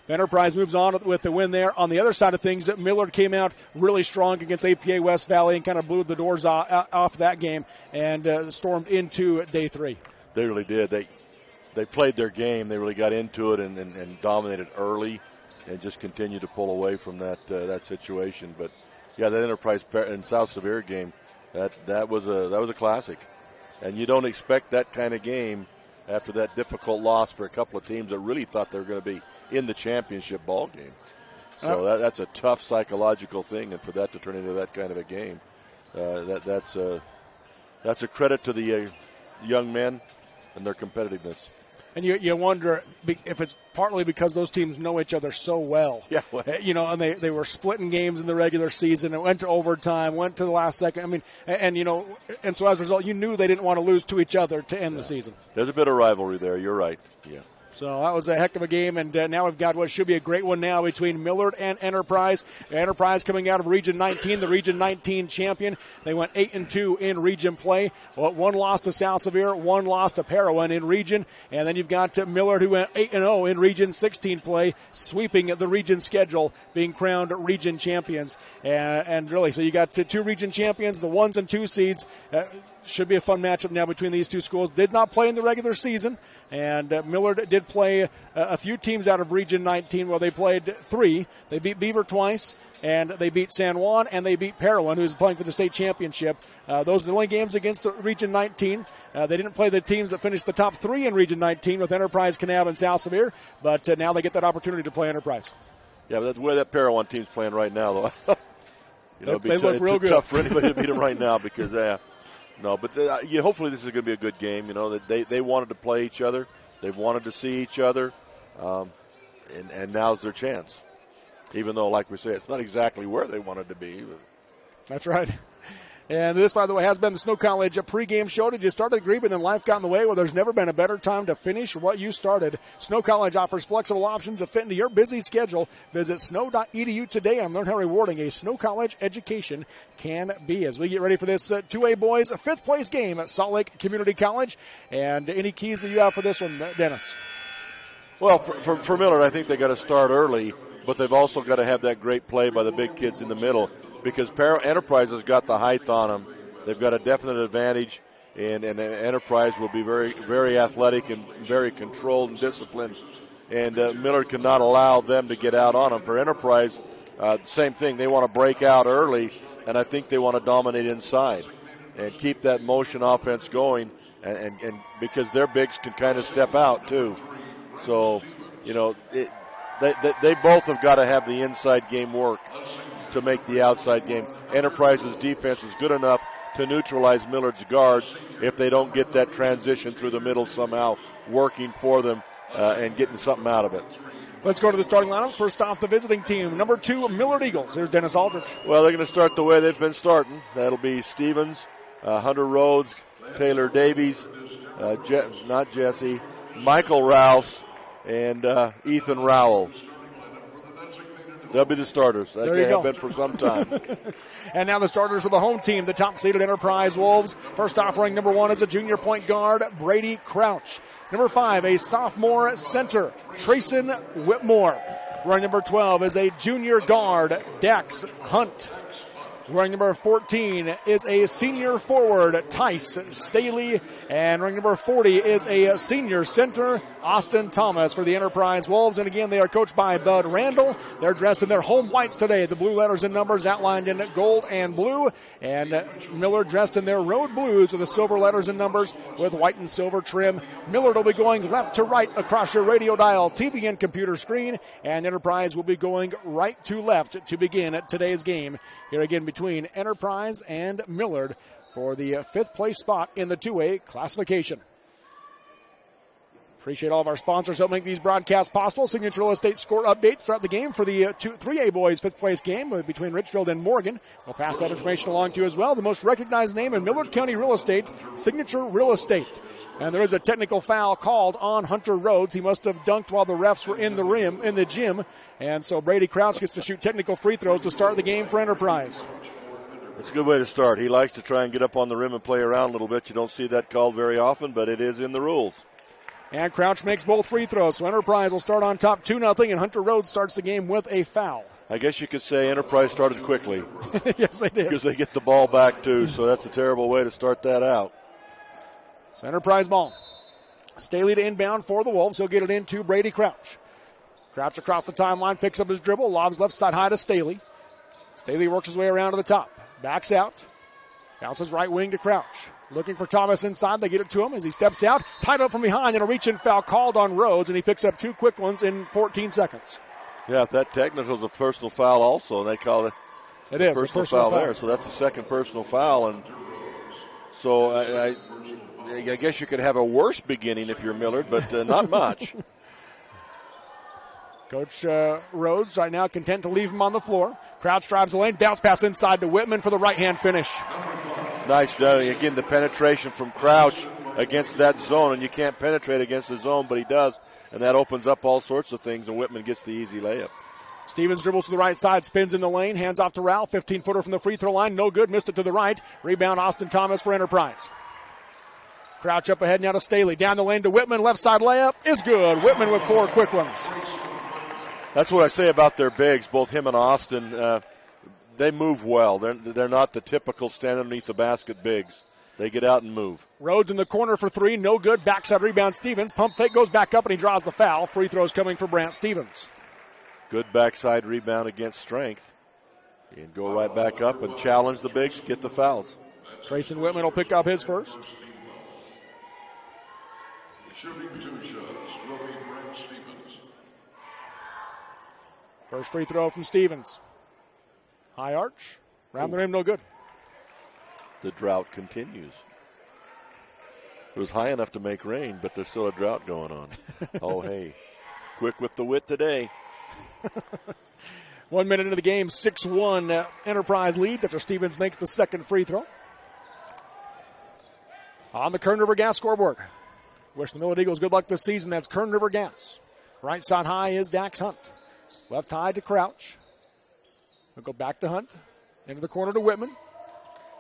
Enterprise moves on with the win there. On the other side of things, Millard came out really strong against APA West Valley and kind of blew the doors off that game and stormed into day 3. They really did. They played their game. They really got into it and dominated early and just continued to pull away from that situation. But, yeah, that Enterprise and South Sevier game, that was a classic. And you don't expect that kind of game after that difficult loss for a couple of teams that really thought they were going to be in the championship ball game. So that's a tough psychological thing, and for that to turn into that kind of a game, that's a credit to the young men and their competitiveness. And you wonder if it's partly because those teams know each other so well. Yeah. Well, and they were splitting games in the regular season. It went to overtime, went to the last second. I mean, and so as a result, you knew they didn't want to lose to each other to end the season. There's a bit of rivalry there. You're right. Yeah. So that was a heck of a game, and now we've got what should be a great one now between Millard and Enterprise. Enterprise coming out of Region 19, the Region 19 champion. They went 8-2 in region play. Well, 1 loss to South Sevier, 1 loss to Parowan in region, and then you've got Millard who went 8-0 in Region 16 play, sweeping the region schedule, being crowned region champions. And really, so you got 2 region champions, the 1s and 2 seeds. Should be a fun matchup now between these two schools. Did not play in the regular season, and Millard did play a few teams out of Region 19. Well, they played 3. They beat Beaver twice, and they beat San Juan, and they beat Parowan, who's playing for the state championship. Those are the only games against the Region 19. They didn't play the teams that finished the top 3 in Region 19 with Enterprise, Kanab, and South Sevier, but now they get that opportunity to play Enterprise. Yeah, but that's where that Parowan team's playing right now, though. They look real good. Tough for anybody to beat them right now because hopefully this is going to be a good game. They wanted to play each other. They wanted to see each other, and now's their chance. Even though, like we say, it's not exactly where they wanted to be. But. That's right. And this, by the way, has been the Snow College pregame show. Did you start to agree, but then life got in the way? Well, there's never been a better time to finish what you started. Snow College offers flexible options that fit into your busy schedule. Visit snow.edu today and learn how rewarding a Snow College education can be. As we get ready for this 2A boys 5th place game at Salt Lake Community College. And any keys that you have for this one, Dennis? Well, for Millard, I think they got to start early, but they've also got to have that great play by the big kids in the middle. Because Enterprise has got the height on them. They've got a definite advantage, and Enterprise will be very, very athletic and very controlled and disciplined. And Millard cannot allow them to get out on them. For Enterprise, same thing. They want to break out early, and I think they want to dominate inside and keep that motion offense going. And because their bigs can kind of step out too. So, they both have got to have the inside game work to make the outside game. Enterprise's defense is good enough to neutralize Millard's guards if they don't get that transition through the middle somehow working for them and getting something out of it. Let's go to the starting lineup. First off, the visiting team, number 2, Millard Eagles. Here's Dennis Aldrich. Well, they're going to start the way they've been starting. That'll be Stevens, Hunter Rhodes, Taylor Davies, not Jesse, Michael Rouse, and Ethan Rowell. They'll be the starters. That they have been for some time. And now the starters for the home team, the top-seeded Enterprise Wolves. First off, running number 1 is a junior point guard, Brady Crouch. Number 5, a sophomore center, Trayson Whitmore. Running number 12 is a junior guard, Dax Hunt. Running number 14 is a senior forward, Tice Staley. And running number 40 is a senior center, Austin Thomas, for the Enterprise Wolves. And again, they are coached by Bud Randall. They're dressed in their home whites today. The blue letters and numbers outlined in gold and blue. And Millard dressed in their road blues with the silver letters and numbers with white and silver trim. Millard will be going left to right across your radio dial, TV and computer screen. And Enterprise will be going right to left to begin today's game. Here again between Enterprise and Millard for the 5th place spot in the 2A classification. Appreciate all of our sponsors help make these broadcasts possible. Signature Real Estate score updates throughout the game for the 3A boys 5th place game between Richfield and Morgan. We'll pass that information along to you as well. The most recognized name in Millard County real estate, Signature Real Estate. And there is a technical foul called on Hunter Rhodes. He must have dunked while the refs were in the gym. And so Brady Crouch gets to shoot technical free throws to start the game for Enterprise. It's a good way to start. He likes to try and get up on the rim and play around a little bit. You don't see that called very often, but it is in the rules. And Crouch makes both free throws, so Enterprise will start on top 2-0, and Hunter Rhodes starts the game with a foul. I guess you could say Enterprise started quickly. Yes, they did. Because they get the ball back, too, so that's a terrible way to start that out. So Enterprise ball. Staley to inbound for the Wolves. He'll get it into Brady Crouch. Crouch across the timeline, picks up his dribble, lobs left side high to Staley. Staley works his way around to the top. Backs out. Bounces right wing to Crouch. Looking for Thomas inside. They get it to him as he steps out. Tied up from behind, and a reach-in foul called on Rhodes, and he picks up 2 quick ones in 14 seconds. Yeah, if that technical is a personal foul also, and they call it a personal foul there. So that's the second personal foul. And so I guess you could have a worse beginning if you're Millard, but not much. Coach Rhodes right now content to leave him on the floor. Crouch drives the lane, bounce pass inside to Whitman for the right-hand finish. Nice done. Again, the penetration from Crouch against that zone, and you can't penetrate against the zone, but he does, and that opens up all sorts of things, and Whitman gets the easy layup. Stevens dribbles to the right side, spins in the lane, hands off to Ralph, 15-footer from the free throw line, no good, missed it to the right. Rebound Austin Thomas for Enterprise. Crouch up ahead now to Staley, down the lane to Whitman, left side layup is good. Whitman with 4 quick ones. That's what I say about their bigs, both him and Austin. They move well. They're not the typical stand underneath the basket bigs. They get out and move. Rhodes in the corner for 3, no good. Backside rebound Stevens. Pump fake goes back up and he draws the foul. Free throws coming for Brant Stevens. Good backside rebound against strength. And go right back up and challenge the bigs, get the fouls. Trayson Whitman will pick up his first. Shooting 2 shots will be Brant Stevens. First free throw from Stevens. High arch. Round the rim, no good. The drought continues. It was high enough to make rain, but there's still a drought going on. Oh, hey. Quick with the wit today. 1 minute into the game, 6-1 Enterprise leads after Stevens makes the second free throw. On the Kern River Gas scoreboard. Wish the Millard Eagles good luck this season. That's Kern River Gas. Right side high is Dax Hunt. Left high to Crouch. We'll go back to Hunt. Into the corner to Whitman.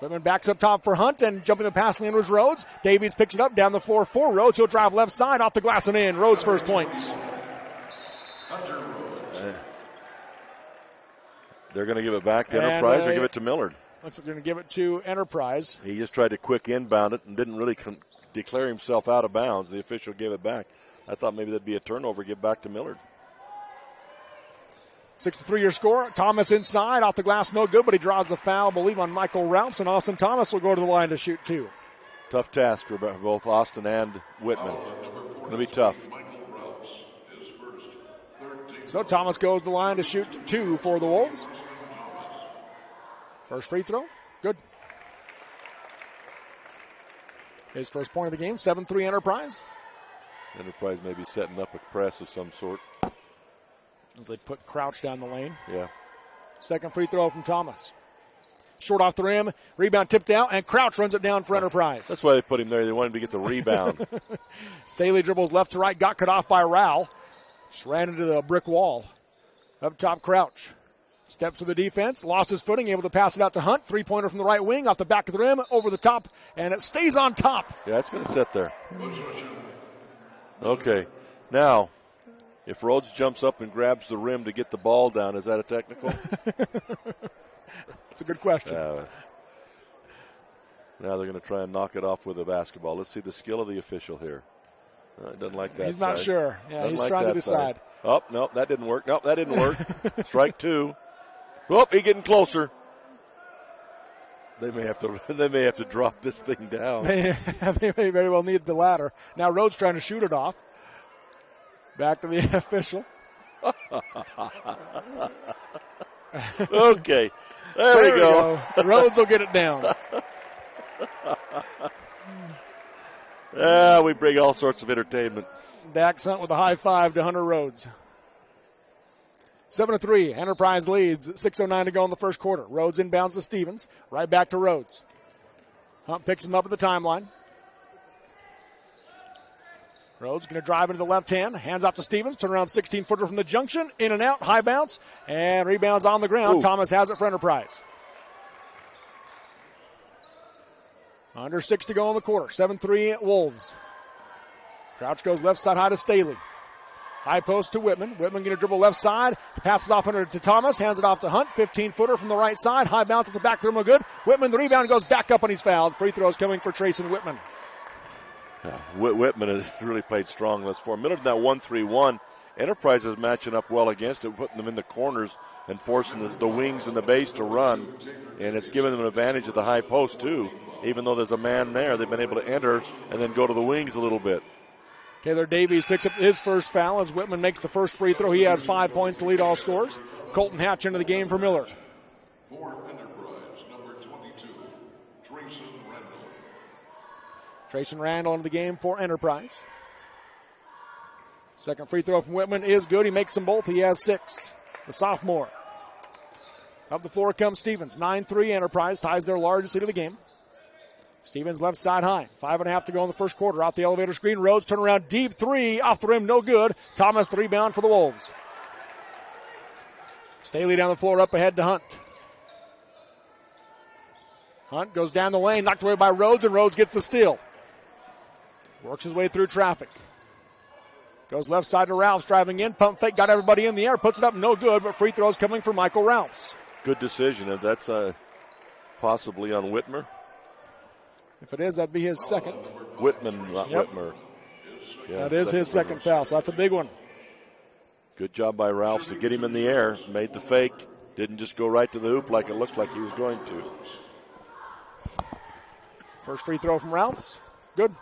Whitman backs up top for Hunt, and jumping the pass lane was Rhodes. Davies picks it up down the floor for Rhodes. He'll drive left side off the glass and in. Rhodes' first points. They're going to give it back to Enterprise or give it to Millard? Looks like they're going to give it to Enterprise. He just tried to quick inbound it and didn't really declare himself out of bounds. The official gave it back. I thought maybe that'd be a turnover, give back to Millard. 6-3 your score. Thomas inside, off the glass, no good, but he draws the foul, I believe, on Michael Rounce, and Austin Thomas will go to the line to shoot 2. Tough task for both Austin and Whitman. Going to be tough. So Thomas goes to the line to shoot 2 for the Wolves. First free throw, good. His first point of the game, 7-3 Enterprise. Enterprise may be setting up a press of some sort. They put Crouch down the lane. Yeah. Second free throw from Thomas. Short off the rim, rebound tipped out, and Crouch runs it down for Enterprise. That's why they put him there. They wanted him to get the rebound. Staley dribbles left to right, got cut off by Rowell. Just ran into the brick wall. Up top, Crouch. Steps to the defense, lost his footing, able to pass it out to Hunt. Three-pointer from the right wing, off the back of the rim, over the top, and it stays on top. Yeah, it's going to sit there. Okay. Now, if Rhodes jumps up and grabs the rim to get the ball down, is that a technical? That's a good question. Now they're going to try and knock it off with a basketball. Let's see the skill of the official here. Doesn't like that. He's not sure. Yeah, doesn't he's like trying to side. decide. Oh, no, that didn't work. No, that didn't work. Strike 2. Oh, he's getting closer. They may have to drop this thing down. They may very well need the ladder. Now Rhodes trying to shoot it off. Back to the official. Okay. There we go. Rhodes will get it down. We bring all sorts of entertainment. Dax Hunt with a high five to Hunter Rhodes. 7-3, Enterprise leads. 6:09 to go in the first quarter. Rhodes inbounds to Stevens. Right back to Rhodes. Hunt picks him up at the timeline. Rhodes going to drive into the left hand. Hands off to Stevens. Turn around 16-footer from the junction. In and out. High bounce. And rebounds on the ground. Ooh. Thomas has it for Enterprise. Under 6 to go in the quarter. 7-3 Wolves. Crouch goes left side high to Staley. High post to Whitman. Whitman going to dribble left side. Passes off under to Thomas. Hands it off to Hunt. 15-footer from the right side. High bounce at the back rim. No good. Whitman, the rebound, goes back up and he's fouled. Free throws coming for Trayson Whitman. Yeah, Whitman has really played strong thus far. Millard now 1-3-1. Enterprise is matching up well against it, putting them in the corners and forcing the wings and the base to run. And it's giving them an advantage at the high post, too. Even though there's a man there, they've been able to enter and then go to the wings a little bit. Taylor Davies picks up his first foul as Whitman makes the first free throw. He has 5 points to lead all scores. Colton Hatch into the game for Millard. For Enterprise, number 22, Trayson Randall. Trayson Randall into the game for Enterprise. Second free throw from Whitman is good. He makes them both. He has 6. The sophomore. Up the floor comes Stevens. 9-3 Enterprise ties their largest lead of the game. Stevens left side high. 5.5 to go in the first quarter. Out the elevator screen. Rhodes turn around deep three. Off the rim. No good. Thomas the rebound for the Wolves. Staley down the floor up ahead to Hunt. Hunt goes down the lane. Knocked away by Rhodes, and Rhodes gets the steal. Works his way through traffic. Goes left side to Ralphs. Driving in. Pump fake. Got everybody in the air. Puts it up. No good. But free throws coming for Michael Ralphs. Good decision. If that's possibly on Whitmer. If it is, that'd be his second. Whitman, not Whitmer. Yeah, that is his second foul, so that's a big one. Good job by Ralphs to get him in the air. Made the fake. Didn't just go right to the hoop like it looked like he was going to. First free throw from Ralphs. Good.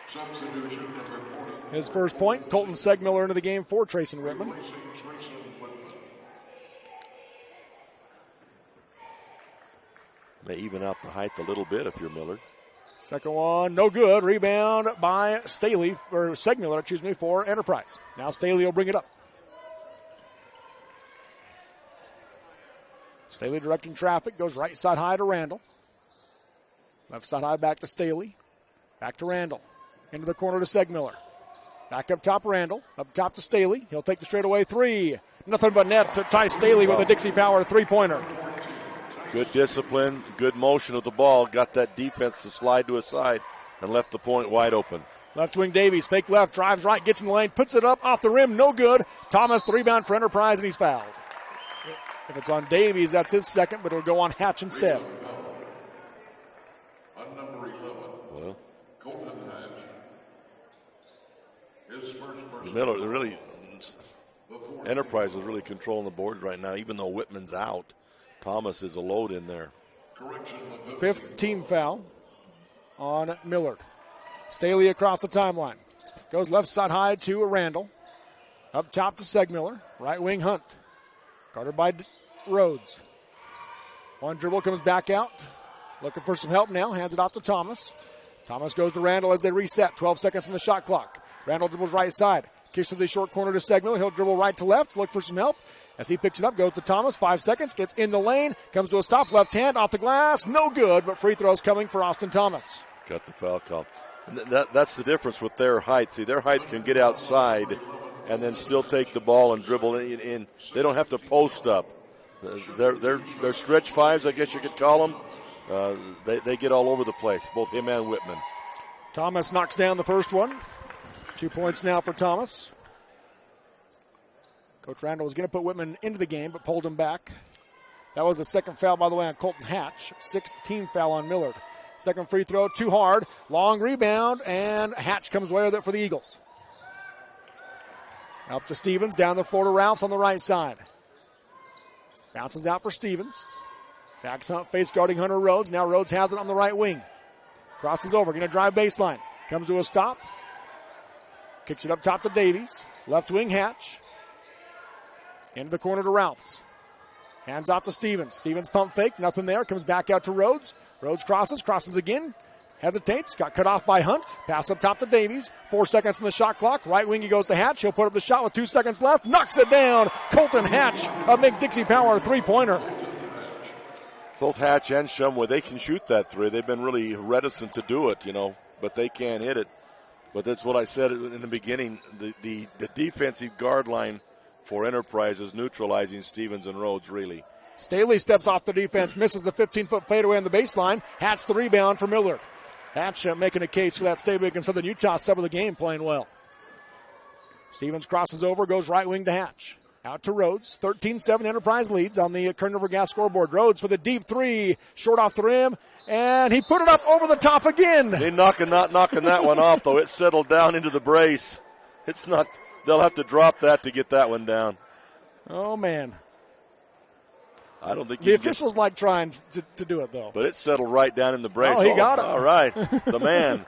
Substitution number 40. His first point. Colton Segmiller into the game for Trayson Whitman. May even out the height a little bit if you're Millard. Second one, no good. Rebound by Staley, or Segmiller, for Enterprise. Now Staley will bring it up. Staley directing traffic, goes right side high to Randall. Left side high back to Staley. Back to Randall. Into the corner to Segmiller. Back up top, Randall. Up top to Staley. He'll take the straightaway three. Nothing but net to Ty Staley with a Dixie Power three-pointer. Good discipline, good motion of the ball. Got that defense to slide to his side and left the point wide open. Left wing Davies, fake left, drives right, gets in the lane, puts it up off the rim, no good. Thomas, the rebound for Enterprise, and he's fouled. If it's on Davies, that's his second, but it'll go on Hatch instead. On number 11, well, Colton Hatch. His first Miller, really, Enterprise is really controlling the boards right now, even though Whitman's out. Thomas is a load in there. Fifth team foul on Millard. Staley across the timeline. Goes left side high to Randall. Up top to Segmiller. Right wing Hunt. Guarded by Rhodes. One dribble comes back out. Looking for some help now. Hands it off to Thomas. Thomas goes to Randall as they reset. 12 seconds on the shot clock. Randall dribbles right side. Kicks to the short corner to Segmiller. He'll dribble right to left. Look for some help. As he picks it up, goes to Thomas. 5 seconds. Gets in the lane. Comes to a stop. Left hand off the glass. No good, but free throws coming for Austin Thomas. Got the foul call. And that's the difference with their height. See, their height can get outside and then still take the ball and dribble in. They don't have to post up. They're stretch fives, I guess you could call them. They get all over the place, both him and Whitman. Thomas knocks down the first one. 2 points now for Thomas. Coach Randall was going to put Whitman into the game, but pulled him back. That was the second foul, by the way, on Colton Hatch. 6th team foul on Millard. Second free throw, too hard. Long rebound, and Hatch comes away with it for the Eagles. Up to Stevens, down the floor to Ralphs on the right side. Bounces out for Stevens. Backs Hunt, face guarding Hunter Rhodes. Now Rhodes has it on the right wing. Crosses over, going to drive baseline. Comes to a stop. Kicks it up top to Davies. Left wing Hatch. Into the corner to Ralphs. Hands off to Stevens. Stevens pump fake, nothing there. Comes back out to Rhodes. Rhodes crosses again. Hesitates, got cut off by Hunt. Pass up top to Davies. 4 seconds on the shot clock. Right wing he goes to Hatch. He'll put up the shot with 2 seconds left. Knocks it down. Colton Hatch, a big Dixie Power three-pointer. Both Hatch and Shumway, they can shoot that three. They've been really reticent to do it, but they can't hit it. But that's what I said in the beginning. The defensive guard line for Enterprise is neutralizing Stevens and Rhodes, really. Staley steps off the defense, misses the 15-foot fadeaway on the baseline. Hatch the rebound for Millard. Hatch making a case for that State and Southern Utah sub of the game, playing well. Stevens crosses over, goes right wing to Hatch. Out to Rhodes. 13-7 Enterprise leads on the Kern River Gas scoreboard. Rhodes for the deep three, short off the rim, and he put it up over the top again. They're not knocking that one off, though. It settled down into the brace. It's not. They'll have to drop that to get that one down. Oh, man. I don't think the officials like trying to do it, though. But it settled right down in the brace. Oh, he got it. All right. The man.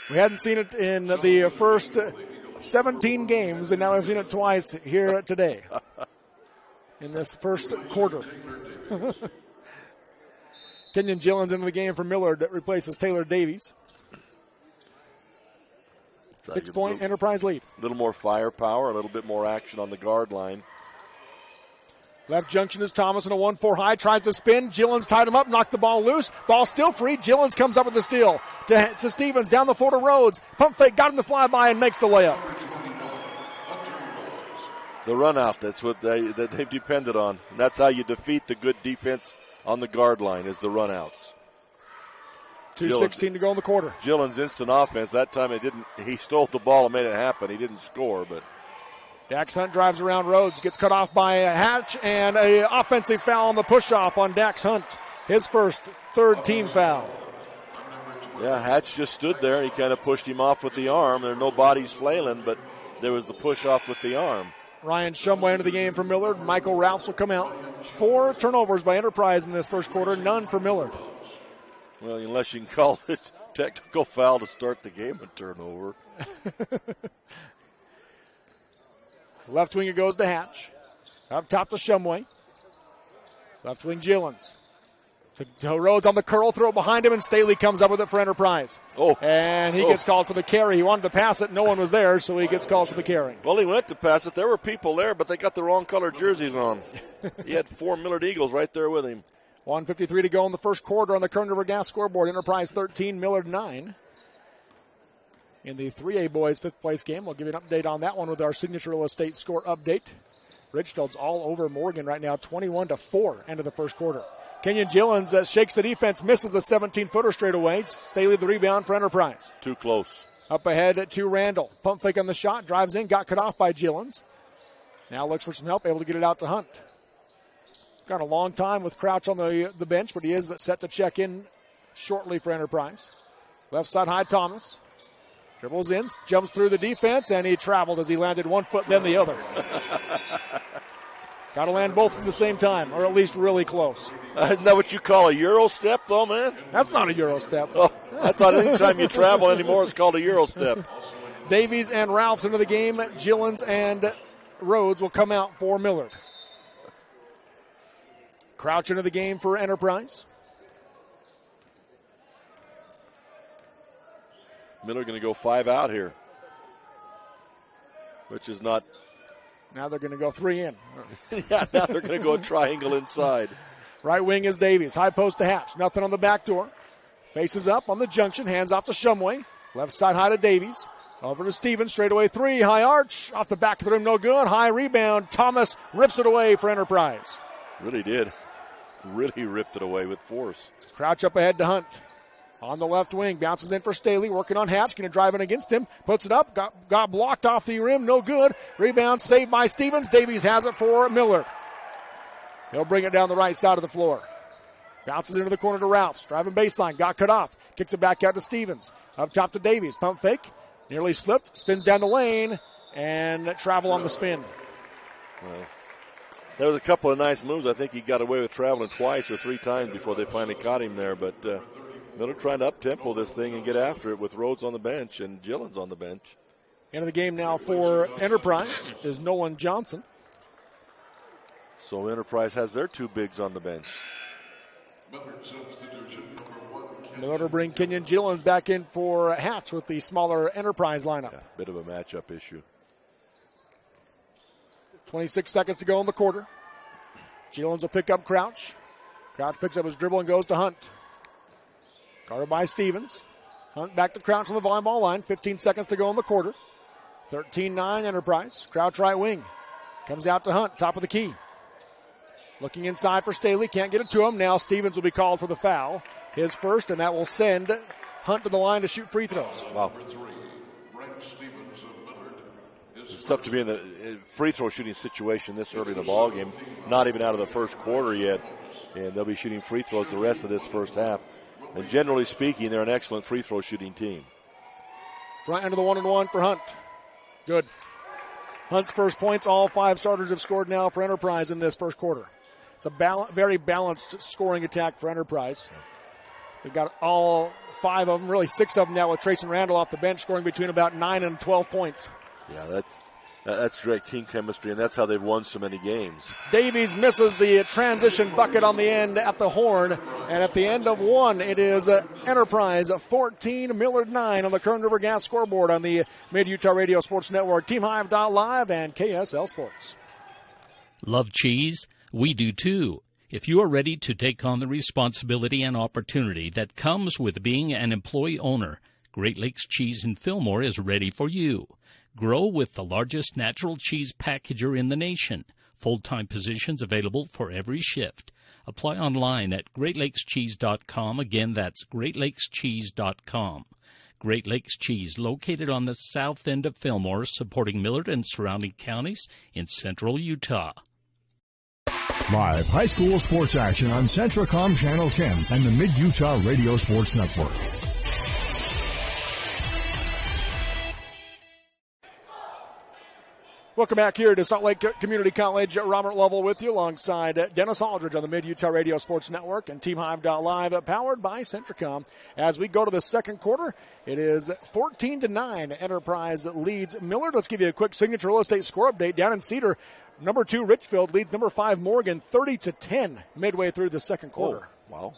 We hadn't seen it in the first 17 games, and now we've seen it twice here today in this first quarter. Kenyon Gillens into the game for Millard that replaces Taylor Davies. 6-point Enterprise lead. A little more firepower, a little bit more action on the guard line. Left junction is Thomas in a 1-4 high. Tries to spin. Gillens tied him up, knocked the ball loose. Ball still free. Gillens comes up with the steal. To Stevens, down the floor to Rhodes. Pump fake, got him to fly by and makes the layup. The run out, that's what they've depended on. And that's how you defeat the good defense on the guard line, is the run outs. 2:16 to go in the quarter. Gillens' instant offense, that time he stole the ball and made it happen. He didn't score, but Dax Hunt drives around Rhodes, gets cut off by Hatch, and an offensive foul on the push-off on Dax Hunt. His first third team foul. Yeah, Hatch just stood there. He kind of pushed him off with the arm. There are no bodies flailing, but there was the push-off with the arm. Ryan Shumway into the game for Millard. Michael Rouse will come out. 4 turnovers by Enterprise in this first quarter, none for Millard. Well, unless you can call it technical foul to start the game a turnover. Left wing it goes to Hatch. Up top to Shumway. Left wing Gillens. To Rhodes on the curl, throw it behind him, and Staley comes up with it for Enterprise. And he gets called for the carry. He wanted to pass it. No one was there, so he gets called for the carry. Well, he went to pass it. There were people there, but they got the wrong color jerseys on. He had 4 Millard Eagles right there with him. 1:53 to go in the first quarter on the Kern River Gas scoreboard. Enterprise 13, Millard 9. In the 3A boys' fifth place game, we'll give you an update on that one with our Signature Real Estate score update. Richfield's all over Morgan right now, 21-4, end of the first quarter. Kenyon Gillens shakes the defense, misses the 17-footer straight away. Staley the rebound for Enterprise. Too close. Up ahead to Randall. Pump fake on the shot, drives in, got cut off by Gillens. Now looks for some help, able to get it out to Hunt. Got a long time with Crouch on the bench, but he is set to check in shortly for Enterprise. Left side high, Thomas. Dribbles in, jumps through the defense, and he traveled as he landed one foot, then the other. Got to land both at the same time, or at least really close. Isn't that what you call a Euro step, though, man? That's not a Euro step. Oh, I thought anytime you travel anymore, it's called a Euro step. Davies and Ralphs into the game. Gillens and Rhodes will come out for Millard. Crouch into the game for Enterprise. Millard going to go 5 out here, which is not. Now they're going to go 3 in. Yeah, now they're going to go a triangle inside. Right wing is Davies. High post to Hatch. Nothing on the back door. Faces up on the junction. Hands off to Shumway. Left side high to Davies. Over to Stevens. Straightaway 3. High arch. Off the back of the rim. No good. High rebound. Thomas rips it away for Enterprise. Really did. Really ripped it away with force. Crouch up ahead to Hunt. On the left wing, bounces in for Staley, working on Hatch, going to drive in against him, puts it up, got blocked off the rim, no good. Rebound saved by Stevens. Davies has it for Millard. He'll bring it down the right side of the floor. Bounces into the corner to Ralphs, driving baseline, got cut off, kicks it back out to Stevens. Up top to Davies, pump fake, nearly slipped, spins down the lane, and travel on the spin. Well, there was a couple of nice moves. I think he got away with traveling twice or 3 times before they finally caught him there, but Miller trying to up-tempo this thing and get after it with Rhodes on the bench and Gillens on the bench. Into the game now for Enterprise is Nolan Johnson. So Enterprise has their 2 bigs on the bench. Miller will bring Kenyon Gillens back in for Hatch with the smaller Enterprise lineup. Yeah, bit of a matchup issue. 26 seconds to go in the quarter. Gillens will pick up Crouch. Crouch picks up his dribble and goes to Hunt. Guarded by Stevens. Hunt back to Crouch on the volleyball line. 15 seconds to go in the quarter. 13-9 Enterprise. Crouch right wing. Comes out to Hunt, top of the key. Looking inside for Staley. Can't get it to him. Now Stevens will be called for the foul. his first, and that will send Hunt to the line to shoot free throws. Wow. It's tough to be in the free throw shooting situation this early in the ball game, not even out of the first quarter yet, and they'll be shooting free throws the rest of this first half. And generally speaking, they're an excellent free throw shooting team. Front end of the 1-and-1 for Hunt. Good. Hunt's first points. All 5 starters have scored now for Enterprise in this first quarter. It's a very balanced scoring attack for Enterprise. They've got all 5 of them, really 6 of them now with Trayson Randall off the bench, scoring between about 9 and 12 points. Yeah, that's great team chemistry, and that's how they've won so many games. Davies misses the transition bucket on the end at the horn, and at the end of 1, it is Enterprise 14, Millard 9 on the Kern River Gas scoreboard on the Mid-Utah Radio Sports Network, TeamHive.live, and KSL Sports. Love cheese? We do too. If you are ready to take on the responsibility and opportunity that comes with being an employee owner, Great Lakes Cheese in Fillmore is ready for you. Grow with the largest natural cheese packager in the nation. Full-time positions available for every shift. Apply online at GreatLakesCheese.com. Again, that's GreatLakesCheese.com. Great Lakes Cheese, located on the south end of Fillmore, supporting Millard and surrounding counties in central Utah. Live high school sports action on Centracom Channel 10 and the Mid-Utah Radio Sports Network. Welcome back here to Salt Lake Community College. Robert Lovell with you alongside Dennis Aldridge on the Mid-Utah Radio Sports Network and TeamHive.live, powered by Centracom. As we go to the second quarter, it is 14-9. Enterprise leads Millard. Let's give you a quick Signature Real Estate score update. Down in Cedar, number 2 Richfield leads number 5 Morgan 30-10 midway through the second quarter. Oh, wow.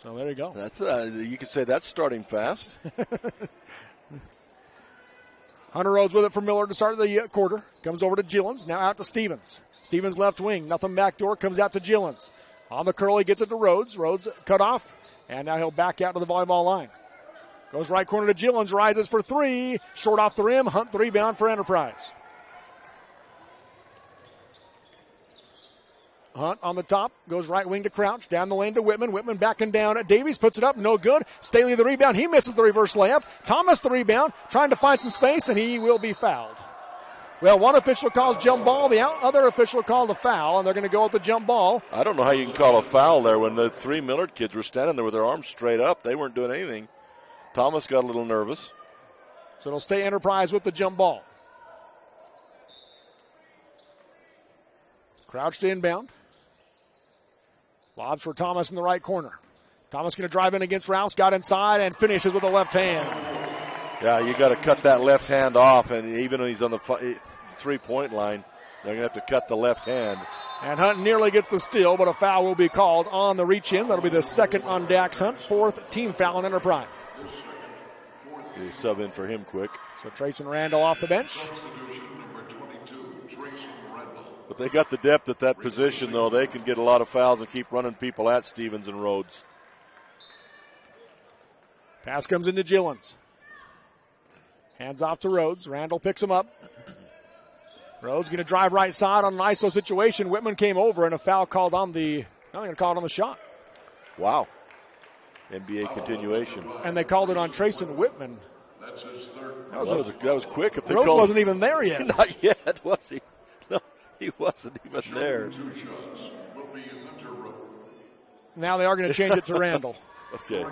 So there you go. That's you could say that's starting fast. Hunter Rhodes with it for Millard to start the quarter. Comes over to Gillens. Now out to Stevens. Stevens left wing. Nothing backdoor. Comes out to Gillens. On the curl, he gets it to Rhodes. Rhodes cut off. And now he'll back out to the volleyball line. Goes right corner to Gillens. Rises for 3. Short off the rim. Hunt the rebound for Enterprise. Hunt on the top, goes right wing to Crouch, down the lane to Whitman. Whitman backing down. Davies puts it up, no good. Staley the rebound, he misses the reverse layup. Thomas the rebound, trying to find some space, and he will be fouled. Well, one official calls jump ball, the other official called a foul, and they're going to go with the jump ball. I don't know how you can call a foul there when the 3 Millard kids were standing there with their arms straight up. They weren't doing anything. Thomas got a little nervous. So it'll stay Enterprise with the jump ball. Crouch to inbound. Lobs for Thomas in the right corner. Thomas going to drive in against Rouse, got inside, and finishes with a left hand. Yeah, you got to cut that left hand off, and even when he's on the 3-point line, they're going to have to cut the left hand. And Hunt nearly gets the steal, but a foul will be called on the reach-in. That'll be the second on Dax Hunt, 4th team foul on Enterprise. You sub in for him quick. So Trayson Randall off the bench. But they got the depth at that position, though. They can get a lot of fouls and keep running people at Stevens and Rhodes. Pass comes into Gillens. Hands off to Rhodes. Randall picks him up. Rhodes going to drive right side on an ISO situation. Whitman came over and a foul called on the, I'm going to call it on the shot. Wow. NBA continuation. And they called it on Trayson Whitman. That was quick. If they Rhodes wasn't even there yet. Not yet, was he? No, he wasn't even there. Now they are going to change it to Randall. Okay.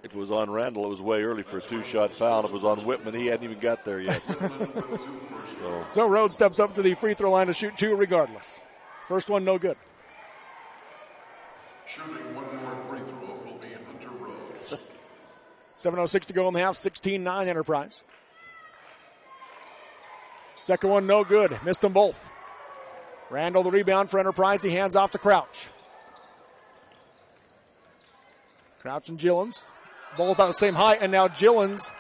It was on Randall. It was way early for a 2-shot foul. And it was on Whitman. He hadn't even got there yet. So Rhodes steps up to the free throw line to shoot 2 regardless. First one, no good. Shooting one more free throw will be Hunter Rhodes. 7:06 to go in the half, 16-9 Enterprise. Second one, no good. Missed them both. Randall the rebound for Enterprise. He hands off to Crouch. Crouch and Gillens. Both about the same height, and now Gillens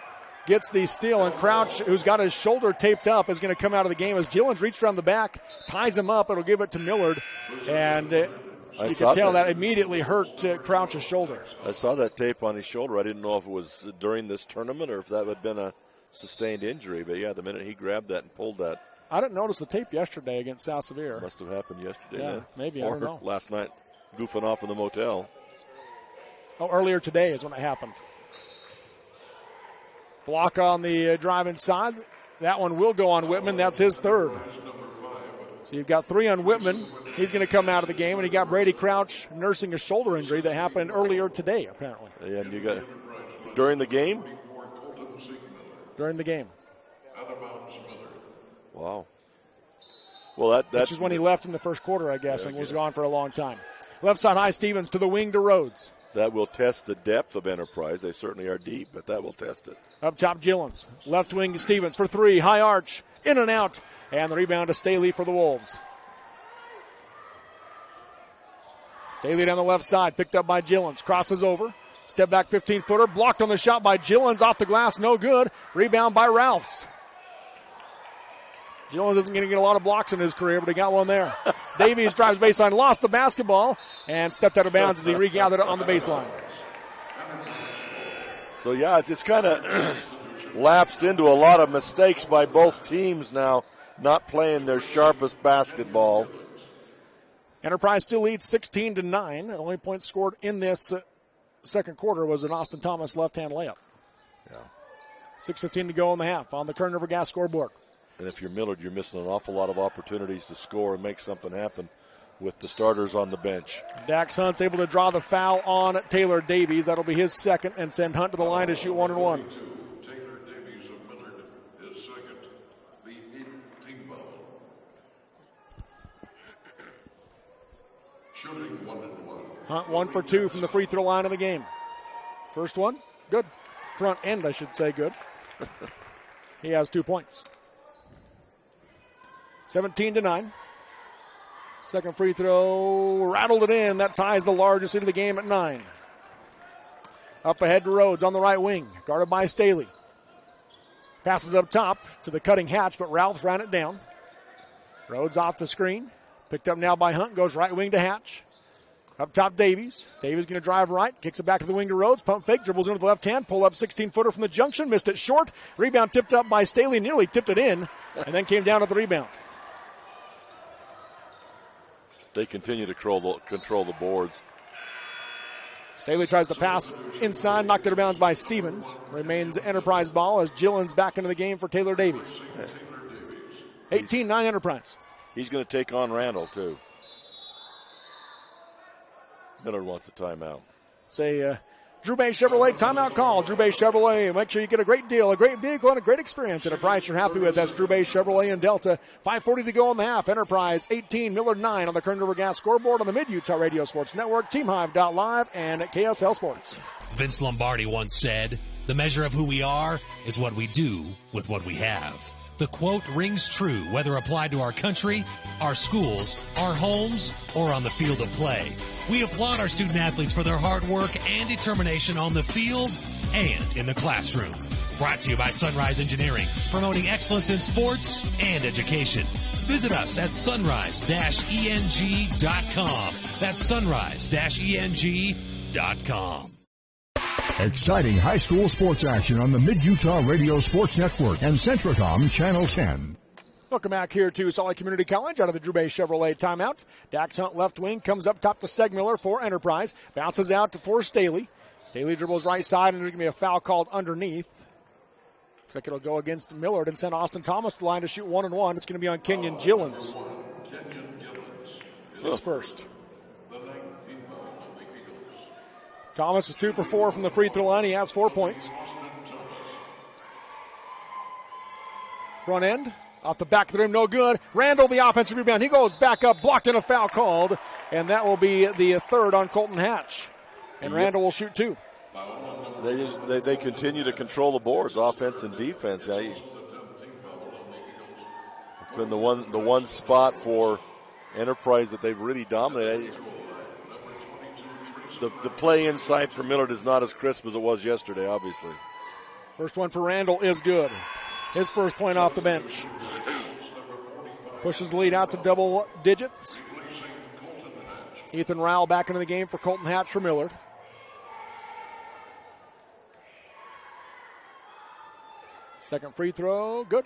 gets the steal, and Crouch, who's got his shoulder taped up, is going to come out of the game as Gillens reached around the back, ties him up. It'll give it to Millard, and you can tell that immediately hurt Crouch's shoulder. I saw that tape on his shoulder. I didn't know if it was during this tournament or if that had been a sustained injury, but yeah, the minute he grabbed that and pulled that. I didn't notice the tape yesterday against South Sevier. Must have happened yesterday. Yeah, maybe. Or I don't know. last night, goofing off in the motel. Oh, earlier today is when it happened. Block on the drive inside. That one will go on Whitman. That's his third. So you've got 3 on Whitman. He's going to come out of the game, and you got Brady Crouch nursing a shoulder injury that happened earlier today, apparently. Yeah, and you got during the game? During the game. Wow. Well, which is when he left in the first quarter, I guess, and was gone for a long time. Left side, high Stevens to the wing to Rhodes. That will test the depth of Enterprise. They certainly are deep, but that will test it. Up top, Gillens. Left wing to Stevens for 3. High arch. In and out. And the rebound to Staley for the Wolves. Staley down the left side. Picked up by Gillens. Crosses over. Step back 15-footer. Blocked on the shot by Gillens. Off the glass. No good. Rebound by Ralphs. Gillens isn't going to get a lot of blocks in his career, but he got one there. Davies drives baseline, lost the basketball, and stepped out of bounds as he regathered it on the baseline. So, yeah, it's kind of lapsed into a lot of mistakes by both teams now, not playing their sharpest basketball. Enterprise still leads 16-9. The only point scored in this second quarter was an Austin Thomas left-hand layup. Yeah. 6:15 to go in the half on the Kern River Gas scoreboard. And if you're Millard, you're missing an awful lot of opportunities to score and make something happen with the starters on the bench. Dax Hunt's able to draw the foul on Taylor Davies. That'll be his second, and send Hunt to the line to shoot 1-1. Taylor Davies of Millard is second, the 8th team foul. Shooting 1-1. Hunt 1 for 2 from the free throw line of the game. First one, good. Front end, I should say, good. He has 2 points. 17-9. Second free throw, rattled it in. That ties the largest lead of the game at 9. Up ahead to Rhodes on the right wing, guarded by Staley. Passes up top to the cutting Hatch, but Ralphs ran it down. Rhodes off the screen. Picked up now by Hunt, goes right wing to Hatch. Up top, Davies. Davies going to drive right, kicks it back to the wing to Rhodes. Pump fake, dribbles into the left hand, pull up 16-footer from the junction, missed it short. Rebound tipped up by Staley, nearly tipped it in, and then came down at the rebound. They continue to control the boards. Staley tries to pass inside, knocked it out of bounds by Stevens. Remains Enterprise ball as Gillens back into the game for Taylor Davies. 18-9 Enterprise. He's going to take on Randall, too. Millard wants a timeout. Say, Drew Bay Chevrolet timeout call. Drew Bay Chevrolet, make sure you get a great deal, a great vehicle, and a great experience at a price you're happy with. That's Drew Bay Chevrolet in Delta. 5:40 to go in the half. Enterprise 18, Millard 9 on the Kern River Gas scoreboard on the Mid-Utah Radio Sports Network, TeamHive.live, and KSL Sports. Vince Lombardi once said, "The measure of who we are is what we do with what we have." The quote rings true whether applied to our country, our schools, our homes, or on the field of play. We applaud our student athletes for their hard work and determination on the field and in the classroom. Brought to you by Sunrise Engineering, promoting excellence in sports and education. Visit us at sunrise-eng.com. That's sunrise-eng.com. Exciting high school sports action on the Mid-Utah Radio Sports Network and Centricom Channel 10. Welcome back here to Salt Community College out of the Drew Bay Chevrolet timeout. Dax Hunt left wing, comes up top to Segmiller for Enterprise. Bounces out for Staley. Staley dribbles right side, and there's going to be a foul called underneath. Looks like it'll go against Millard and send Austin Thomas to the line to shoot 1-1. It's going to be on Kenyon Gillens. His first. Thomas is 2 for 4 from the free throw line. He has 4 points. Front end, off the back of the rim, no good. Randall, the offensive rebound. He goes back up, blocked and a foul called. And that will be the third on Colton Hatch. And Randall will shoot 2. They continue to control the boards, offense and defense. It's been the one spot for Enterprise that they've really dominated. The play inside for Millard is not as crisp as it was yesterday, obviously. First one for Randall is good. His first point off the bench. Pushes the lead out to double digits. Ethan Rowell back into the game for Colton Hatch for Millard. Second free throw, good.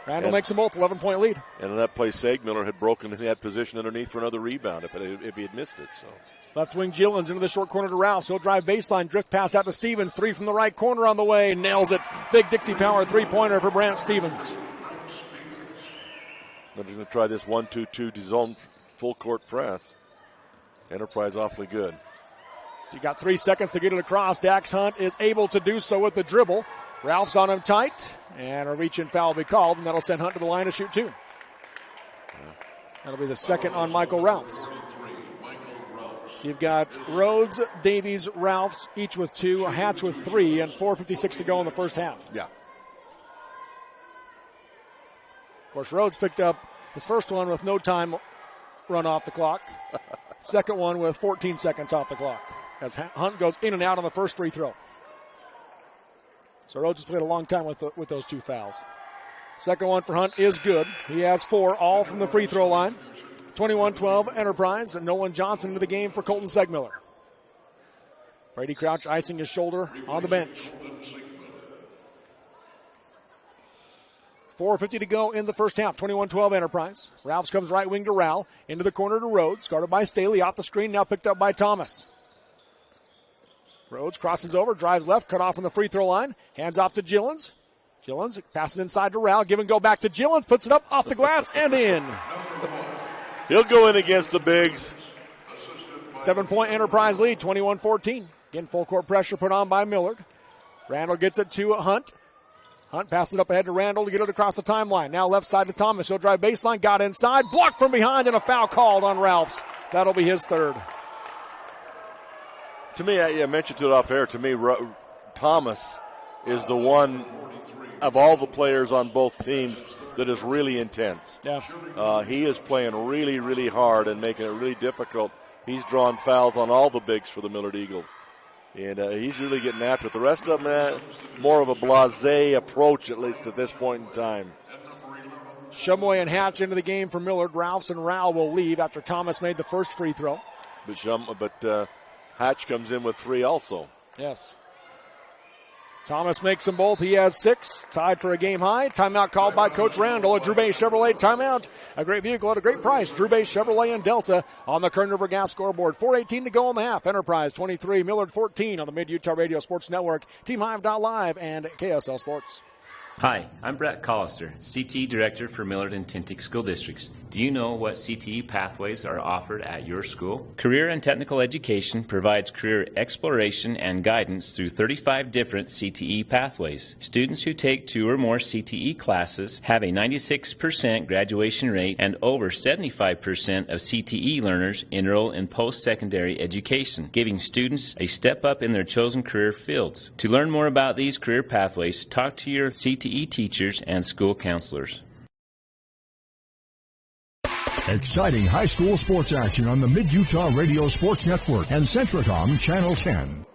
Randall makes them both, 11-point lead. And in that play, Sagmiller had broken and he had position underneath for another rebound if he had missed it. So Left wing Gillens into the short corner to Rouse. He'll drive baseline, drift pass out to Stevens. 3 from the right corner on the way. Nails it. Big Dixie Power three-pointer for Brant Stevens. They're going to try this 1-2-2 zone full court press. Enterprise awfully good. You got 3 seconds to get it across. Dax Hunt is able to do so with the dribble. Ralph's on him tight, and a reach-in foul will be called, and that'll send Hunt to the line to shoot 2. That'll be the second on Michael Ralphs. So you've got Rhodes, Davies, Ralphs, each with 2, Hatch with 3, and 4:56 to go in the first half. Yeah. Of course, Rhodes picked up his first one with no time run off the clock. Second one with 14 seconds off the clock as Hunt goes in and out on the first free throw. So Rhodes has played a long time with those 2 fouls. Second one for Hunt is good. He has 4, all from the free throw line. 21-12 Enterprise, and Nolan Johnson into the game for Colton Segmiller. Brady Crouch icing his shoulder on the bench. 4:50 to go in the first half. 21-12 Enterprise. Ralphs comes right wing to Rowell. Into the corner to Rhodes. Guarded by Staley. Off the screen. Now picked up by Thomas. Rhodes crosses over. Drives left. Cut off on the free throw line. Hands off to Gillens. Gillens passes inside to Rowell. Give and go back to Gillens. Puts it up off the glass and in. He'll go in against the bigs. 7-point Enterprise lead. 21-14. Again, full court pressure put on by Millard. Randall gets it to Hunt. Hunt passes it up ahead to Randall to get it across the timeline. Now left side to Thomas. He'll drive baseline. Got inside. Blocked from behind and a foul called on Ralphs. That'll be his third. To me, I mentioned it off air. To me, Thomas is the one of all the players on both teams that is really intense. Yeah. He is playing really, really hard and making it really difficult. He's drawing fouls on all the bigs for the Millard Eagles. And he's really getting after it. The rest of them, more of a blasé approach, at least at this point in time. Shumway and Hatch into the game for Millard. Ralphs and Rowell will leave after Thomas made the first free throw. But Hatch comes in with 3 also. Yes. Thomas makes them both. He has 6, tied for a game high. Timeout called by Coach Randall. A Drew Bay Chevrolet timeout. A great vehicle at a great price. Drew Bay Chevrolet and Delta on the Kern River Gas scoreboard. 4:18 to go in the half. Enterprise 23, Millard 14 on the Mid-Utah Radio Sports Network, TeamHive.live, and KSL Sports. Hi, I'm Brett Collister, CTE Director for Millard and Tintic School Districts. Do you know what CTE pathways are offered at your school? Career and Technical Education provides career exploration and guidance through 35 different CTE pathways. Students who take 2 or more CTE classes have a 96% graduation rate, and over 75% of CTE learners enroll in post-secondary education, giving students a step up in their chosen career fields. To learn more about these career pathways, talk to your CTE teachers and school counselors. Exciting high school sports action on the Mid-Utah Radio Sports Network and Centricom Channel 10.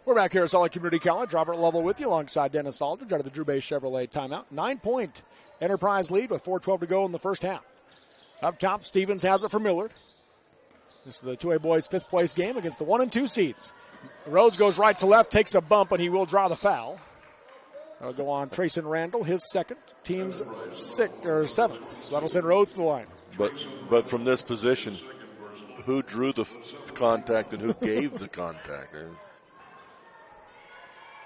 We're back here at Solid Community College. Robert Lovell with you alongside Dennis Aldridge out of the Drew Bay Chevrolet timeout. 9-point Enterprise lead with 4:12 to go in the first half. Up top, Stevens has it for Millard. This is the 2A boys' 5th place game against the 1 and 2 seeds. Rhodes goes right to left, takes a bump, and he will draw the foul. That'll go on Trayson Randall, his second, team's 7th. So that'll send Rhodes to the line. But from this position, who drew the contact and who gave the contact?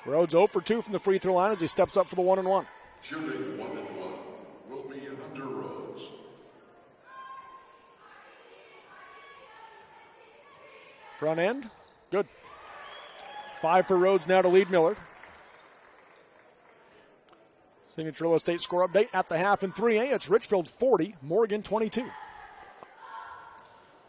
Rhodes 0 for 2 from the free throw line as he steps up for the 1 and 1. Shooting 1 and 1 will be Hunter Rhodes. Front end, good. 5 for Rhodes now to lead Millard. Signature Real Estate score update at the half in 3A. It's Richfield 40, Morgan 22.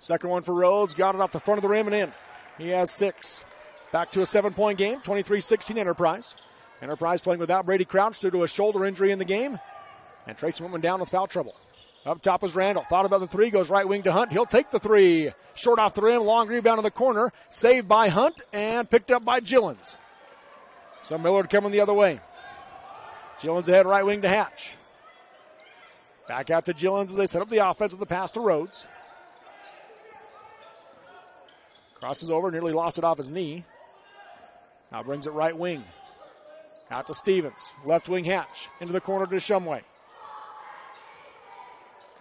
Second one for Rhodes. Got it off the front of the rim and in. He has 6. Back to a 7-point game, 23-16 Enterprise. Enterprise playing without Brady Crouch due to a shoulder injury in the game. And Tracy Whitman down with foul trouble. Up top is Randall. Thought about the 3, goes right wing to Hunt. He'll take the 3. Short off the rim, long rebound in the corner. Saved by Hunt and picked up by Gillens. So Millard coming the other way. Gillens ahead right wing to Hatch. Back out to Gillens as they set up the offense with the pass to Rhodes. Crosses over, nearly lost it off his knee. Now brings it right wing. Out to Stevens. Left wing Hatch. Into the corner to Shumway.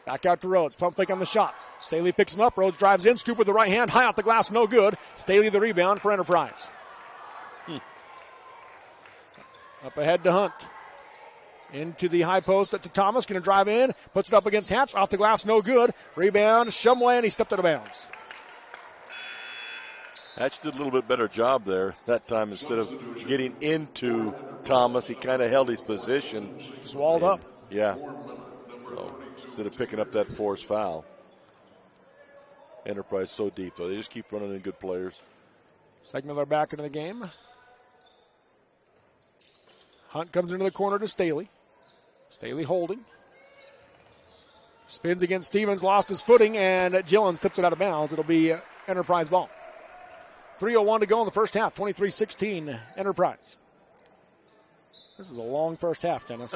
Back out to Rhodes. Pump fake on the shot. Staley picks him up. Rhodes drives in. Scoop with the right hand. High off the glass. No good. Staley the rebound for Enterprise. Up ahead to Hunt. Into the high post to Thomas. Going to drive in. Puts it up against Hatch. Off the glass. No good. Rebound. Shumway, and he stepped out of bounds. Hatch did a little bit better job there that time. Instead of getting into Thomas, he kind of held his position. Just walled up. Yeah. So instead of picking up that forced foul. Enterprise so deep, though. They just keep running in good players. Segmiller back into the game. Hunt comes into the corner to Staley. Staley holding. Spins against Stevens, lost his footing, and Gillens tips it out of bounds. It'll be Enterprise ball. 3:01 to go in the first half, 23-16 Enterprise. This is a long first half, Dennis.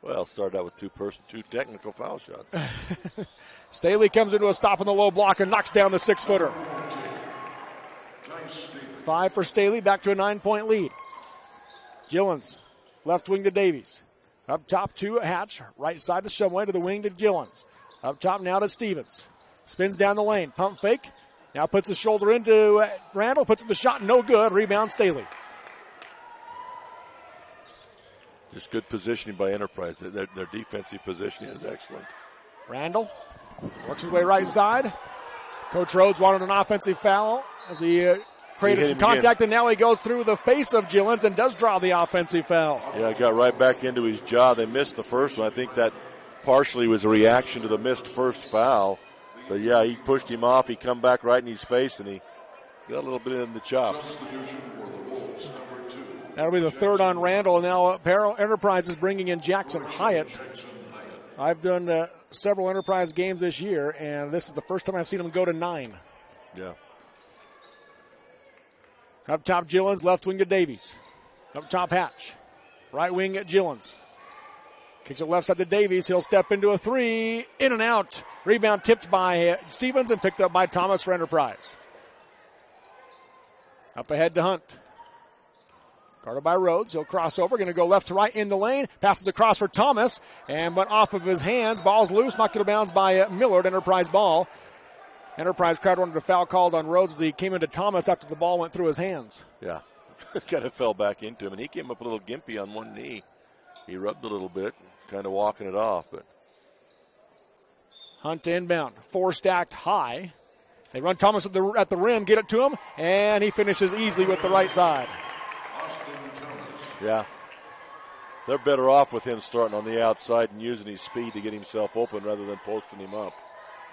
Well, started out with two technical foul shots. Staley comes into a stop on the low block and knocks down the 6-footer. 5 for Staley, back to a 9-point lead. Gillens, left wing to Davies. Up top to Hatch, right side to Shumway, to the wing to Gillens. Up top now to Stevens. Spins down the lane, pump fake. Now puts his shoulder into Randall, puts in the shot, no good. Rebound Staley. Just good positioning by Enterprise. Their defensive positioning is excellent. Randall works his way right side. Coach Rhodes wanted an offensive foul as he created some contact, and now he goes through the face of Gillens and does draw the offensive foul. Yeah, got right back into his jaw. They missed the first one. I think that partially was a reaction to the missed first foul. But, yeah, he pushed him off. He come back right in his face, and he got a little bit in the chops. That'll be the third on Randall. And now Enterprise is bringing in Jackson Hyatt. I've done several Enterprise games this year, and this is the first time I've seen him go to 9. Yeah. Up top, Gillens, left wing to Davies. Up top, Hatch. Right wing at Gillens. Kicks it left side to Davies. He'll step into a 3. In and out. Rebound tipped by Stevens and picked up by Thomas for Enterprise. Up ahead to Hunt. Guarded by Rhodes. He'll cross over. Going to go left to right in the lane. Passes across for Thomas and went off of his hands. Ball's loose. Knocked it out of bounds by Millard. Enterprise ball. Enterprise crowd wanted a foul called on Rhodes as he came into Thomas after the ball went through his hands. Yeah. Kind of fell back into him, and he came up a little gimpy on one knee. He rubbed a little bit, kind of walking it off. But Hunt inbound. 4 stacked high. They run Thomas at the rim, get it to him, and he finishes easily with the right side. Yeah. They're better off with him starting on the outside and using his speed to get himself open rather than posting him up.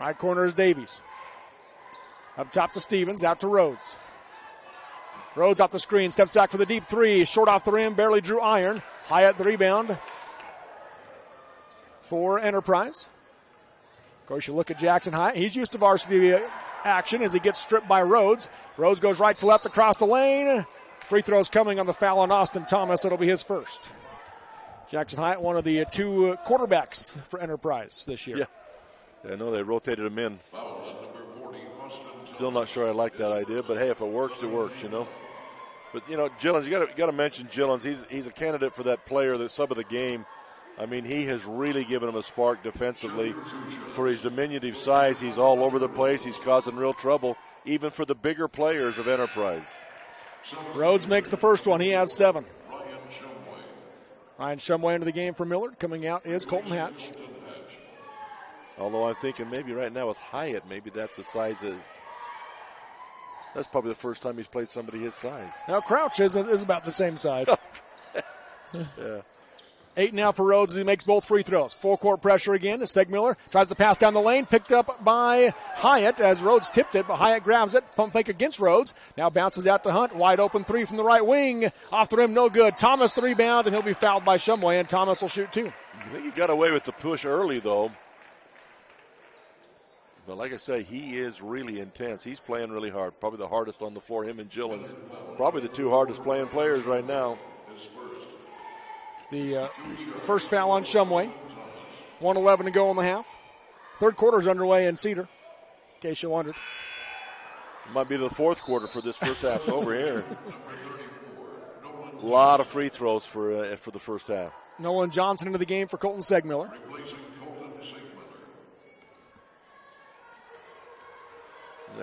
Right corner is Davies. Up top to Stevens, out to Rhodes. Rhodes off the screen, steps back for the deep 3. Short off the rim, barely drew iron. Hyatt the rebound for Enterprise. Of course, you look at Jackson Hyatt. He's used to varsity action as he gets stripped by Rhodes. Rhodes goes right to left across the lane. Free throws coming on the foul on Austin Thomas. It'll be his first. Jackson Hyatt, one of the 2 quarterbacks for Enterprise this year. Yeah, I know they rotated him in. Still not sure I like that idea, but hey, if it works, it works, you know. But you know, Gillens, you got to mention Gillens. He's a candidate for that player, the sub of the game. I mean, he has really given him a spark defensively. For his diminutive size, he's all over the place. He's causing real trouble, even for the bigger players of Enterprise. Rhodes makes the first one. He has 7. Ryan Shumway into the game for Millard. Coming out is Colton Hatch. Although I'm thinking maybe right now with Hyatt, maybe that's the size of. That's probably the first time he's played somebody his size. Now Crouch is about the same size. Yeah. 8 now for Rhodes as he makes both free throws. Full court pressure again. Stegmiller tries to pass down the lane. Picked up by Hyatt as Rhodes tipped it, but Hyatt grabs it. Pump fake against Rhodes. Now bounces out to Hunt. Wide open 3 from the right wing. Off the rim, no good. Thomas the rebound, and he'll be fouled by Shumway, and Thomas will shoot 2. I think he got away with the push early, though. But like I say, he is really intense. He's playing really hard. Probably the hardest on the floor, him and Gillens. Probably the 2 hardest playing players right now. It's the first foul on Shumway. 1:11 to go in the half. Third quarter's underway in Cedar, in case you wondered. Might be the fourth quarter for this first half over here. A lot of free throws for the first half. Nolan Johnson into the game for Colton Segmiller.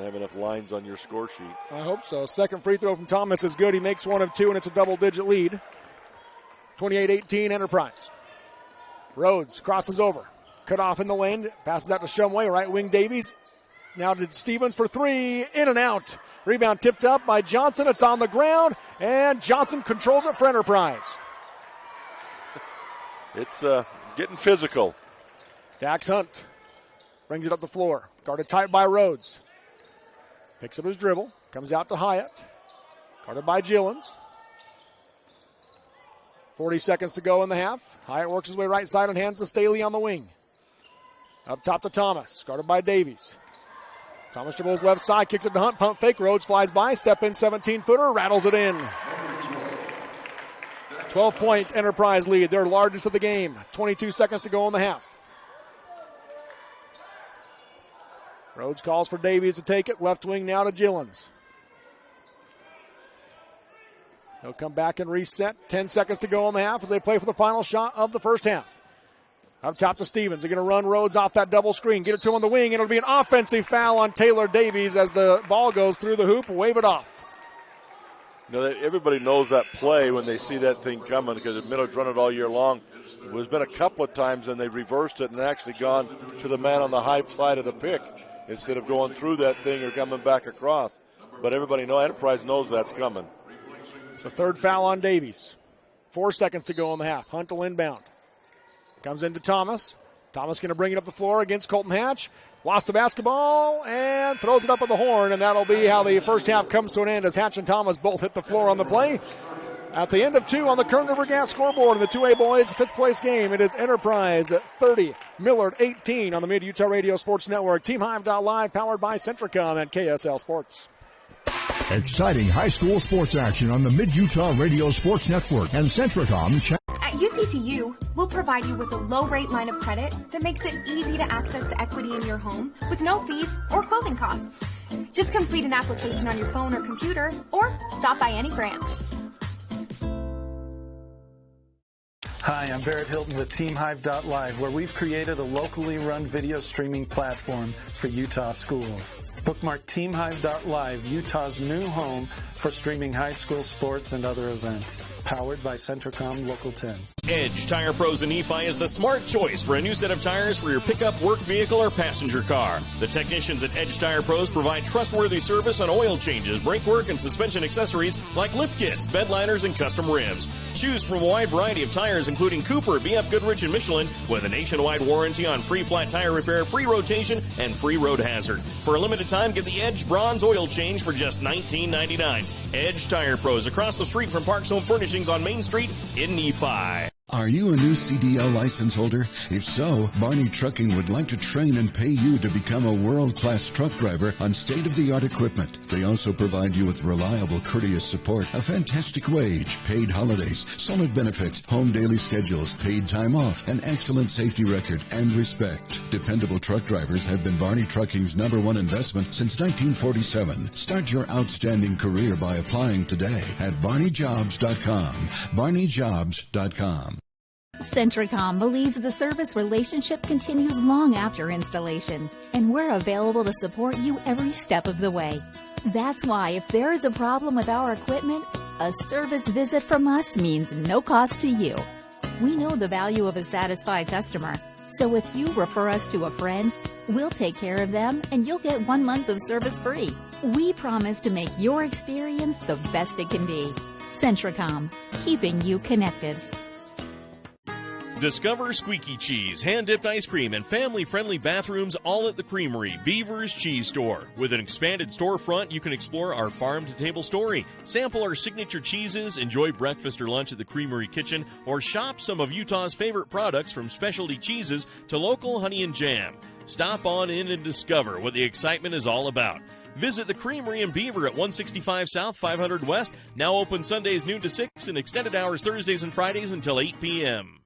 have enough lines on your score sheet. I hope so. Second free throw from Thomas is good. He makes one of two, and it's a double-digit lead. 28-18 Enterprise. Rhodes crosses over. Cut off in the lane. Passes out to Shumway. Right wing Davies. Now to Stevens for three. In and out. Rebound tipped up by Johnson. It's on the ground, and Johnson controls it for Enterprise. It's getting physical. Dax Hunt brings it up the floor. Guarded tight by Rhodes. Picks up his dribble. Comes out to Hyatt. Guarded by Gillens. 40 seconds to go in the half. Hyatt works his way right side and hands to Staley on the wing. Up top to Thomas. Guarded by Davies. Thomas dribbles left side. Kicks it to Hunt. Pump fake. Rhodes flies by. Step in 17-footer. Rattles it in. 12-point Enterprise lead. Their largest of the game. 22 seconds to go in the half. Rhodes calls for Davies to take it. Left wing now to Gillens. He'll come back and reset. 10 seconds to go in the half as they play for the final shot of the first half. Up top to Stevens. They're going to run Rhodes off that double screen. Get it to him on the wing. It'll be an offensive foul on Taylor Davies as the ball goes through the hoop. Wave it off. You know, everybody knows that play when they see that thing coming because Millard's run it all year long. There's been a couple of times and they've reversed it and actually gone to the man on the high side of the pick instead of going through that thing or coming back across. But everybody knows, Enterprise knows that's coming. It's the third foul on Davies. 4 seconds to go in the half. Hunt will inbound. Comes into Thomas. Thomas going to bring it up the floor against Colton Hatch. Lost the basketball and throws it up at the horn, and that'll be how the first half comes to an end as Hatch and Thomas both hit the floor on the play. At the end of two on the Kern River Gas scoreboard in the 2A boys fifth place game, it is Enterprise 30, Millard 18 on the Mid-Utah Radio Sports Network. TeamHive.live powered by Centricom and KSL Sports. Exciting high school sports action on the Mid-Utah Radio Sports Network and Centricom. At UCCU, we'll provide you with a low-rate line of credit that makes it easy to access the equity in your home with no fees or closing costs. Just complete an application on your phone or computer or stop by any branch. Hi, I'm Barrett Hilton with TeamHive.live, where we've created a locally run video streaming platform for Utah schools. Bookmark TeamHive.live, Utah's new home for streaming high school sports and other events. Powered by Centricom Local 10. Edge Tire Pros in Nephi is the smart choice for a new set of tires for your pickup, work vehicle, or passenger car. The technicians at Edge Tire Pros provide trustworthy service on oil changes, brake work, and suspension accessories like lift kits, bed liners, and custom rims. Choose from a wide variety of tires including Cooper, BF Goodrich, and Michelin with a nationwide warranty on free flat tire repair, free rotation, and free road hazard. For a limited time, get the Edge Bronze oil change for just $19.99. Edge Tire Pros across the street from Parks Home Furnishings on Main Street in Nephi. Are you a new CDL license holder? If so, Barney Trucking would like to train and pay you to become a world-class truck driver on state-of-the-art equipment. They also provide you with reliable, courteous support, a fantastic wage, paid holidays, solid benefits, home daily schedules, paid time off, an excellent safety record, and respect. Dependable truck drivers have been Barney Trucking's #1 investment since 1947. Start your outstanding career by applying today at barneyjobs.com. barneyjobs.com. Centricom believes the service relationship continues long after installation, and we're available to support you every step of the way. That's why if there is a problem with our equipment, a service visit from us means no cost to you. We know the value of a satisfied customer, so if you refer us to a friend, we'll take care of them and you'll get 1 month of service free. We promise to make your experience the best it can be. Centricom, keeping you connected. Discover squeaky cheese, hand-dipped ice cream, and family-friendly bathrooms all at the Creamery, Beaver's Cheese Store. With an expanded storefront, you can explore our farm-to-table story, sample our signature cheeses, enjoy breakfast or lunch at the Creamery kitchen, or shop some of Utah's favorite products from specialty cheeses to local honey and jam. Stop on in and discover what the excitement is all about. Visit the Creamery in Beaver at 165 South, 500 West, now open Sundays noon to 6 and extended hours Thursdays and Fridays until 8 p.m.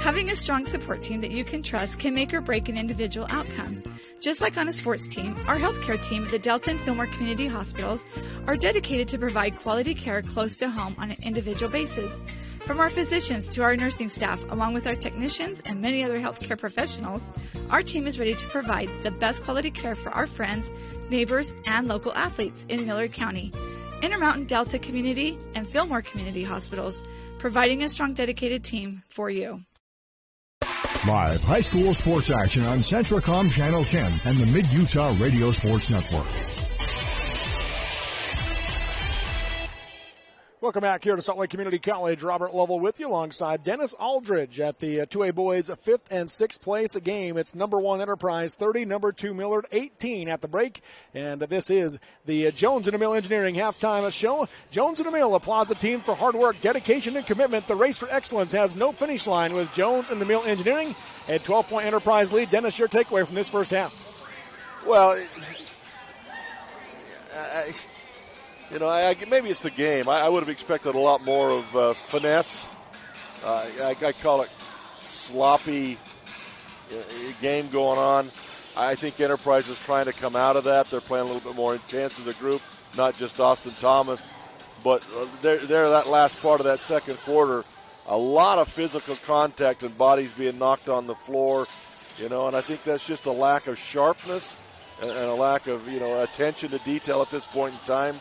Having a strong support team that you can trust can make or break an individual outcome. Just like on a sports team, our healthcare team at the Delta and Fillmore Community Hospitals are dedicated to provide quality care close to home on an individual basis. From our physicians to our nursing staff, along with our technicians and many other healthcare professionals, our team is ready to provide the best quality care for our friends, neighbors, and local athletes in Millard County. Intermountain Delta Community and Fillmore Community Hospitals, providing a strong, dedicated team for you. Live high school sports action on Centracom Channel 10 and the Mid-Utah Radio Sports Network. Welcome back here to Salt Lake Community College. Robert Lovell with you alongside Dennis Aldridge at the 2A boys 5th and 6th place game. It's number 1 Enterprise 30, number 2 Millard 18 at the break. And this is the Jones and DeMille Engineering halftime show. Jones and DeMille applauds the team for hard work, dedication, and commitment. The race for excellence has no finish line with Jones and DeMille Engineering. A 12-point Enterprise lead. Dennis, your takeaway from this first half? Well, maybe it's the game. I would have expected a lot more of finesse. I call it sloppy game going on. I think Enterprise is trying to come out of that. They're playing a little bit more intense as a group, not just Austin Thomas. But they're that last part of that second quarter, a lot of physical contact and bodies being knocked on the floor, and I think that's just a lack of sharpness and a lack of, attention to detail at this point in time.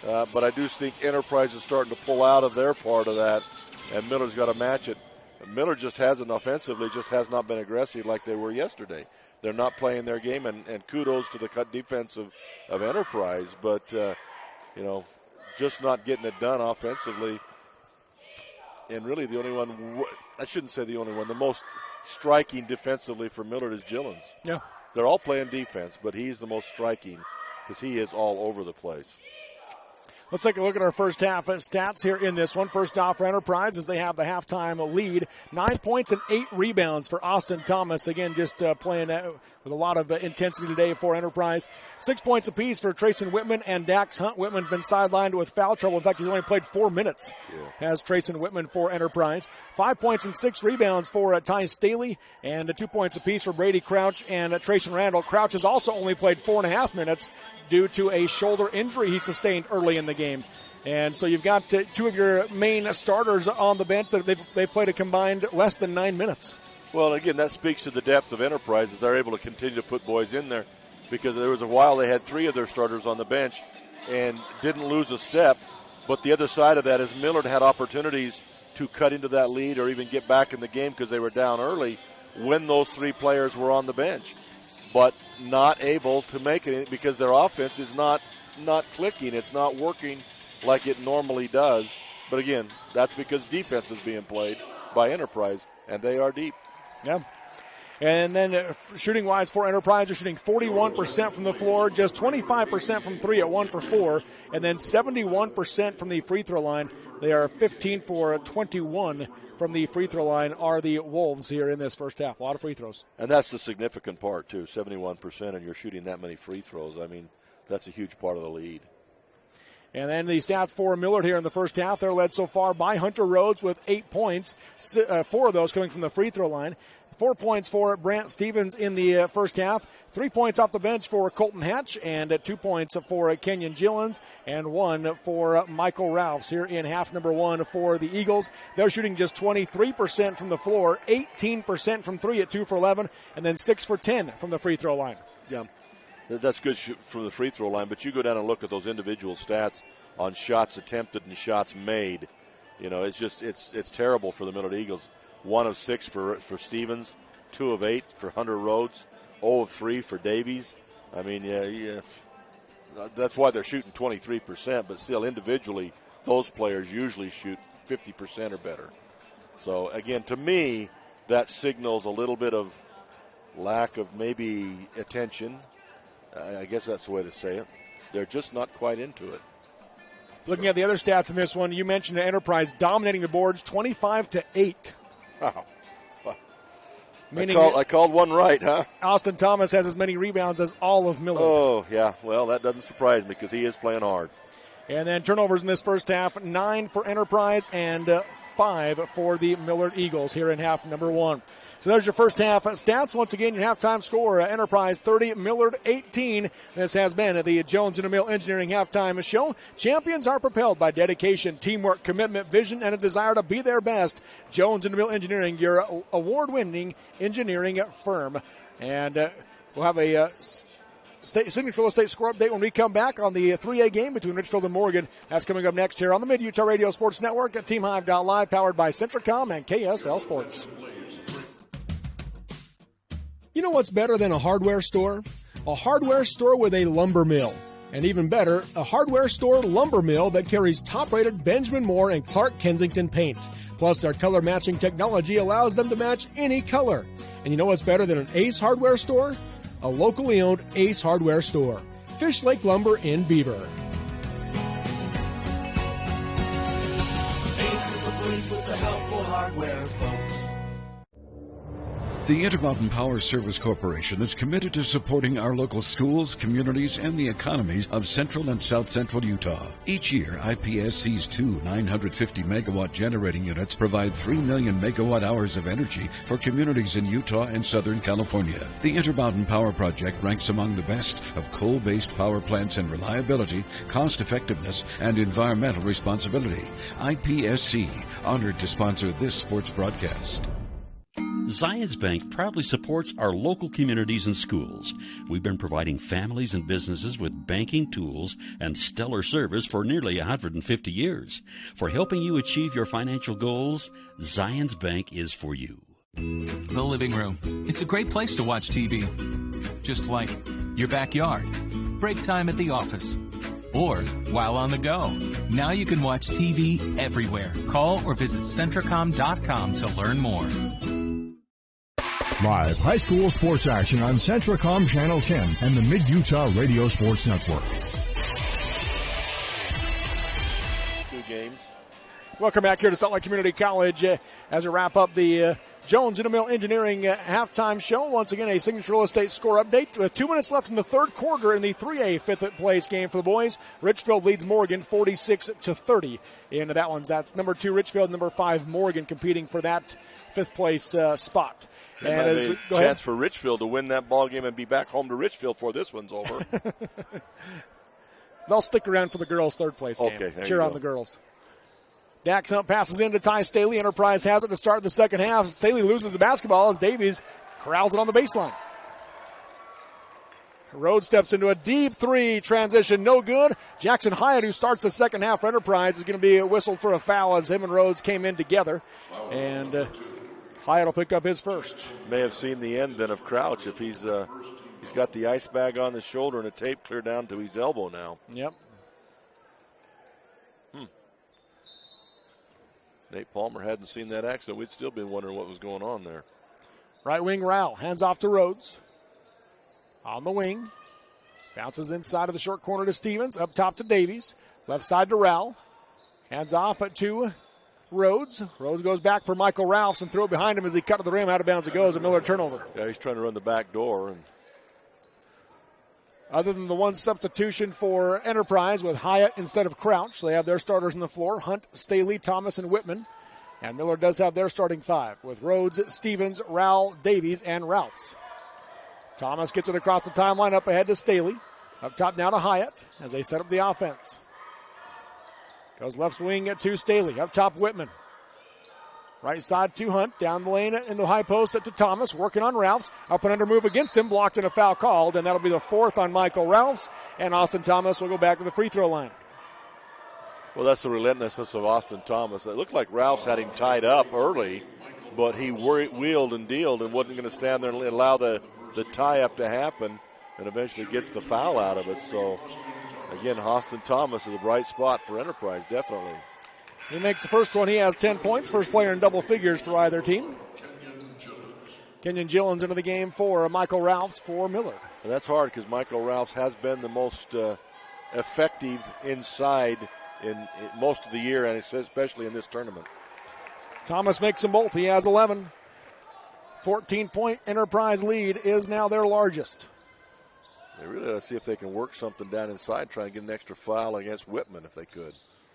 But I do think Enterprise is starting to pull out of their part of that, and Millard's got to match it. Millard just hasn't offensively, just has not been aggressive like they were yesterday. They're not playing their game, and kudos to the cut defense of Enterprise, but, just not getting it done offensively. And really the only one, I shouldn't say the only one, the most striking defensively for Millard is Gillens. Yeah. They're all playing defense, but he's the most striking because he is all over the place. Let's take a look at our first half stats here in this one. First off for Enterprise as they have the halftime lead. 9 points and 8 rebounds for Austin Thomas. Again, just playing with a lot of intensity today for Enterprise. 6 points apiece for Trayson Whitman and Dax Hunt. Whitman's been sidelined with foul trouble. In fact, he's only played 4 minutes, has Trayson Whitman for Enterprise. 5 points and 6 rebounds for Ty Staley, and 2 points apiece for Brady Crouch and Trayson Randall. Crouch has also only played 4.5 minutes due to a shoulder injury he sustained early in the game. And so you've got 2 of your main starters on the bench that they've played a combined less than 9 minutes. Well, again, that speaks to the depth of Enterprise that they're able to continue to put boys in there, because there was a while they had 3 of their starters on the bench and didn't lose a step. But the other side of that is Millard had opportunities to cut into that lead or even get back in the game because they were down early when those 3 players were on the bench, but not able to make it because their offense is not clicking. It's not working like it normally does. But again, that's because defense is being played by Enterprise, and they are deep. Yeah. And then shooting-wise for Enterprise, they're shooting 41% from the floor, just 25% from 3 at 1 for 4, and then 71% from the free throw line. They are 15 for 21 from the free throw line are the Wolves here in this first half. A lot of free throws. And that's the significant part, too, 71%, and you're shooting that many free throws. I mean, that's a huge part of the lead. And then the stats for Millard here in the first half. They're led so far by Hunter Rhodes with 8 points, 4 of those coming from the free throw line. 4 points for Brant Stevens in the first half. 3 points off the bench for Colton Hatch, and 2 points for Kenyon Gillens, and 1 for Michael Ralphs here in half number 1 for the Eagles. They're shooting just 23% from the floor, 18% from 3 at 2 for 11, and then 6 for 10 from the free throw line. Yeah. That's good from the free throw line, but you go down and look at those individual stats on shots attempted and shots made. It's terrible for the Millard Eagles. 1 of 6 for Stevens, 2 of 8 for Hunter Rhodes, 0 of 3 for Davies. I mean, yeah, that's why they're shooting 23%, but still individually, those players usually shoot 50% or better. So, again, to me, that signals a little bit of lack of maybe attention. I guess that's the way to say it. They're just not quite into it. Looking at the other stats in this one, you mentioned the Enterprise dominating the boards 25-8. Wow. Meaning I called one right, huh? Austin Thomas has as many rebounds as all of Millard. Oh, yeah. Well, that doesn't surprise me because he is playing hard. And then turnovers in this first half, 9 for Enterprise and 5 for the Millard Eagles here in half number 1. So there's your first half stats. Once again, your halftime score, Enterprise 30, Millard 18. This has been the Jones & Mill Engineering Halftime Show. Champions are propelled by dedication, teamwork, commitment, vision, and a desire to be their best. Jones & Mill Engineering, your award-winning engineering firm. And we'll have a Signature Real Estate score update when we come back on the 3A game between Richfield and Morgan. That's coming up next here on the Mid-Utah Radio Sports Network at TeamHive.live, powered by Centricom and KSL Sports. You know what's better than a hardware store? A hardware store with a lumber mill. And even better, a hardware store lumber mill that carries top-rated Benjamin Moore and Clark Kensington paint. Plus, their color matching technology allows them to match any color. And you know what's better than an Ace hardware store? A locally owned Ace hardware store. Fish Lake Lumber in Beaver. Ace is the place with the helpful hardware, folks. The Intermountain Power Service Corporation is committed to supporting our local schools, communities, and the economies of central and south central Utah. Each year, IPSC's 2 950-megawatt generating units provide 3 million megawatt hours of energy for communities in Utah and Southern California. The Intermountain Power Project ranks among the best of coal-based power plants in reliability, cost-effectiveness, and environmental responsibility. IPSC, honored to sponsor this sports broadcast. Zions Bank proudly supports our local communities and schools. We've been providing families and businesses with banking tools and stellar service for nearly 150 years. For helping you achieve your financial goals, Zions Bank is for you. The living room. It's a great place to watch TV. Just like your backyard, break time at the office, or while on the go. Now you can watch TV everywhere. Call or visit Centricom.com to learn more. Live high school sports action on Centricom Channel 10 and the Mid-Utah Radio Sports Network. 2 games. Welcome back here to Salt Lake Community College as we wrap up the Jones & Mill Engineering halftime show. Once again, a Signature Real Estate score update. With 2 minutes left in the third quarter in the 3A fifth place game for the boys. Richfield leads Morgan 46-30. And that's number 2 Richfield, number 5 Morgan competing for that fifth place spot. And a chance for Richfield to win that ball game and be back home to Richfield before this one's over. They'll stick around for the girls' third place game. Okay, cheer on the girls. Dax Hunt passes in to Ty Staley. Enterprise has it to start the second half. Staley loses the basketball as Davies corrals it on the baseline. Rhodes steps into a deep 3 transition, no good. Jackson Hyatt, who starts the second half for Enterprise, is going to be whistled for a foul as him and Rhodes came in together. And Hyatt will pick up his first. May have seen the end then of Crouch if he's got the ice bag on his shoulder and a tape clear down to his elbow now. Yep. Nate Palmer hadn't seen that accident. We'd still been wondering what was going on there. Right wing Rowell hands off to Rhodes. On the wing. Bounces inside of the short corner to Stevens. Up top to Davies. Left side to Rowell. Hands off to Rhodes. Rhodes goes back for Michael Ralphs and throw it behind him as he cut to the rim. Out of bounds it goes. A Millard turnover. Yeah, he's trying to run the back door. And other than the one substitution for Enterprise with Hyatt instead of Crouch, they have their starters on the floor, Hunt, Staley, Thomas, and Whitman. And Millard does have their starting 5 with Rhodes, Stevens, Rowell, Davies, and Ralphs. Thomas gets it across the timeline up ahead to Staley. Up top now to Hyatt as they set up the offense. Goes left wing to Staley. Up top, Whitman. Right side to Hunt. Down the lane in the high post to Thomas. Working on Ralphs. Up and under move against him. Blocked and a foul called. And that'll be the 4th on Michael Ralphs. And Austin Thomas will go back to the free throw line. Well, that's the relentlessness of Austin Thomas. It looked like Ralphs had him tied up early, but he wheeled and dealed and wasn't going to stand there and allow the tie-up to happen, and eventually gets the foul out of it. So, again, Austin Thomas is a bright spot for Enterprise, definitely. He makes the first one. He has 10 points. First player in double figures for either team. Kenyon Gillens into the game for Michael Ralphs for Millard. And that's hard because Michael Ralphs has been the most effective inside in most of the year, and especially in this tournament. Thomas makes them both. He has 11. 14-point Enterprise lead is now their largest. They really got to see if they can work something down inside, try and get an extra foul against Whitman if they could.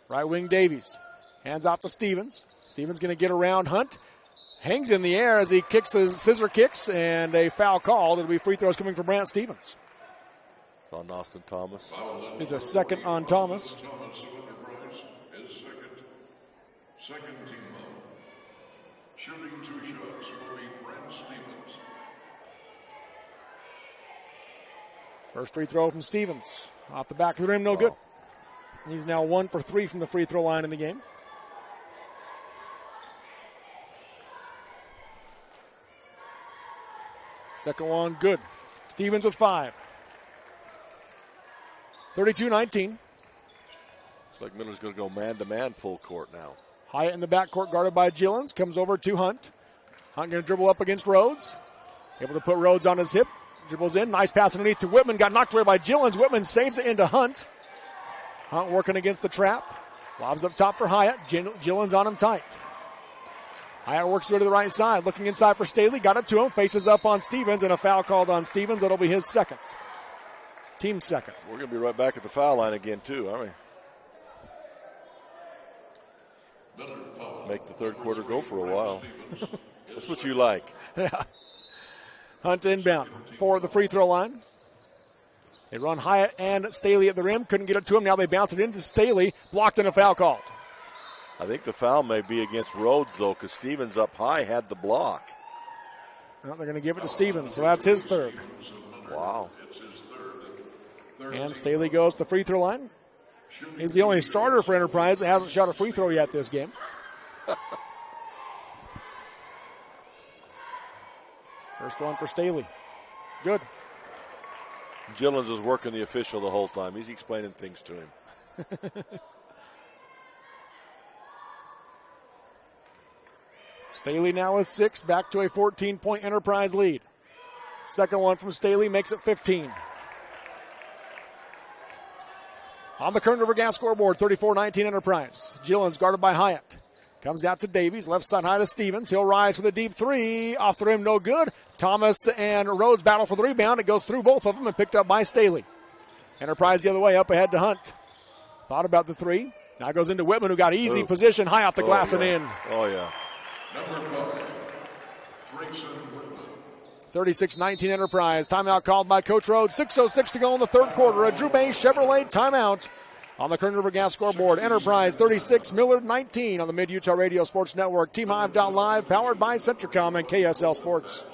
Right wing Davies. Hands off to Stevens. Stevens going to get around Hunt. Hangs in the air as he kicks the scissor kicks, and a foul called. It'll be free throws coming from Brant Stevens. On Austin Thomas. It's a second on Thomas. Thomas of Enterprise is second team foul. Shooting 2 shots will be Brant Stevens. First free throw from Stevens. Off the back of the rim, no good. He's now 1 for 3 from the free throw line in the game. Second one, good. Stevens with 5. 32-19. Looks like Miller's going to go man-to-man full court now. Hyatt in the backcourt guarded by Gillens. Comes over to Hunt. Hunt going to dribble up against Rhodes. Able to put Rhodes on his hip. Dribbles in. Nice pass underneath to Whitman. Got knocked away by Gillens. Whitman saves it into Hunt. Hunt working against the trap. Lobs up top for Hyatt. Gillens on him tight. Hyatt works to the right side. Looking inside for Staley. Got it to him. Faces up on Stevens. And a foul called on Stevens. That'll be his second. Team second. We're going to be right back at the foul line again, too, aren't we? Make the third quarter go for a while. That's what you like. Yeah. Hunt inbound for the free throw line. They run Hyatt and Staley at the rim. Couldn't get it to him. Now they bounce it into Staley. Blocked and a foul called. I think the foul may be against Rhodes, though, because Stevens up high had the block. Well, they're going to give it to Stevens, so that's his third. Wow. And Staley goes to the free throw line. He's the only starter for Enterprise that hasn't shot a free throw yet this game. First one for Staley. Good. Gillens is working the official the whole time. He's explaining things to him. Staley now with 6, back to a 14-point Enterprise lead. Second one from Staley makes it 15. On the Kern River Gas scoreboard, 34-19 Enterprise. Gillens guarded by Hyatt. Comes out to Davies, left side high to Stevens. He'll rise for the deep 3. Off the rim, no good. Thomas and Rhodes battle for the rebound. It goes through both of them and picked up by Staley. Enterprise the other way, up ahead to Hunt. Thought about the 3. Now goes into Whitman, who got easy position, high off the glass and in. Oh, yeah. Number 5, Grayson Whitman. 36-19 Enterprise. Timeout called by Coach Rhodes. 6:06 to go in the third quarter. A Drew Bay Chevrolet timeout on the Kern River Gas scoreboard. Enterprise 36, Millard 19 on the Mid-Utah Radio Sports Network. TeamHive.live, powered by Centricom and KSL Sports.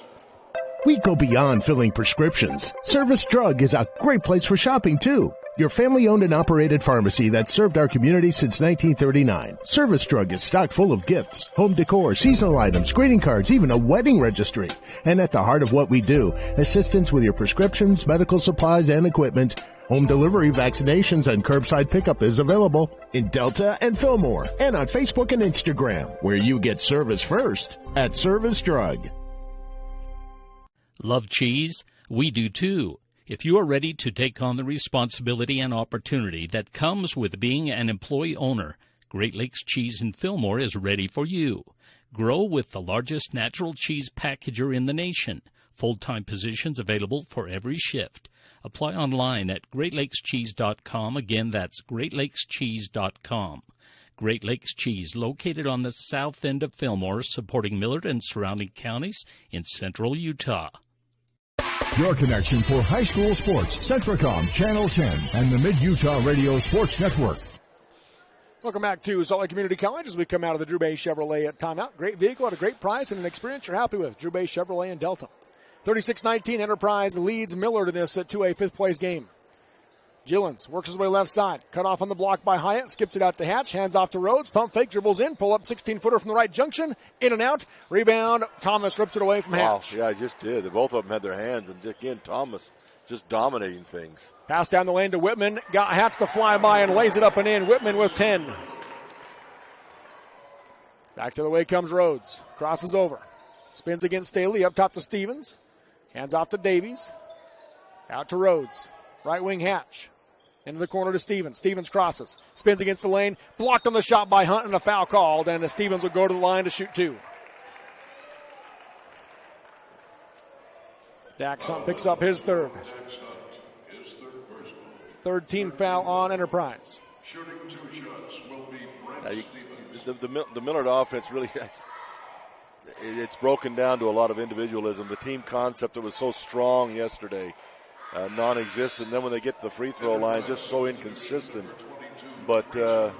We go beyond filling prescriptions. Service Drug is a great place for shopping, too. Your family-owned and operated pharmacy that's served our community since 1939. Service Drug is stocked full of gifts, home decor, seasonal items, greeting cards, even a wedding registry. And at the heart of what we do, assistance with your prescriptions, medical supplies, and equipment. Home delivery, vaccinations, and curbside pickup is available in Delta and Fillmore, and on Facebook and Instagram, where you get service first at Service Drug. Love cheese? We do too. If you are ready to take on the responsibility and opportunity that comes with being an employee owner, Great Lakes Cheese in Fillmore is ready for you. Grow with the largest natural cheese packager in the nation. Full-time positions available for every shift. Apply online at GreatLakesCheese.com. Again, that's GreatLakesCheese.com. Great Lakes Cheese, located on the south end of Fillmore, supporting Millard and surrounding counties in central Utah. Your connection for high school sports, Centricom Channel 10 and the Mid-Utah Radio Sports Network. Welcome back to Salt Lake Community College as we come out of the Drew Bay Chevrolet at timeout. Great vehicle at a great price and an experience you're happy with. Drew Bay Chevrolet in Delta. 36-19 Enterprise leads Millard in this to a fifth-place game. Gillens works his way left side. Cut off on the block by Hyatt. Skips it out to Hatch. Hands off to Rhodes. Pump fake. Dribbles in. Pull up 16-footer from the right junction. In and out. Rebound. Thomas rips it away from Hatch. Yeah, I just did. Both of them had their hands. And again, Thomas just dominating things. Pass down the lane to Whitman. Got Hatch to fly by and lays it up and in. Whitman with 10. Back to the way comes Rhodes. Crosses over. Spins against Staley. Up top to Stevens. Hands off to Davies. Out to Rhodes. Right wing Hatch. Into the corner to Stevens. Stevens crosses. Spins against the lane. Blocked on the shot by Hunt and a foul called. And Stevens will go to the line to shoot 2. Dax Hunt picks up his third. Third team foul on Enterprise. Shooting 2 shots will be Brent Stevens. The Millard offense really, it's broken down to a lot of individualism. The team concept that was so strong yesterday, non-existent. And then when they get to the free throw line, just so inconsistent. But, the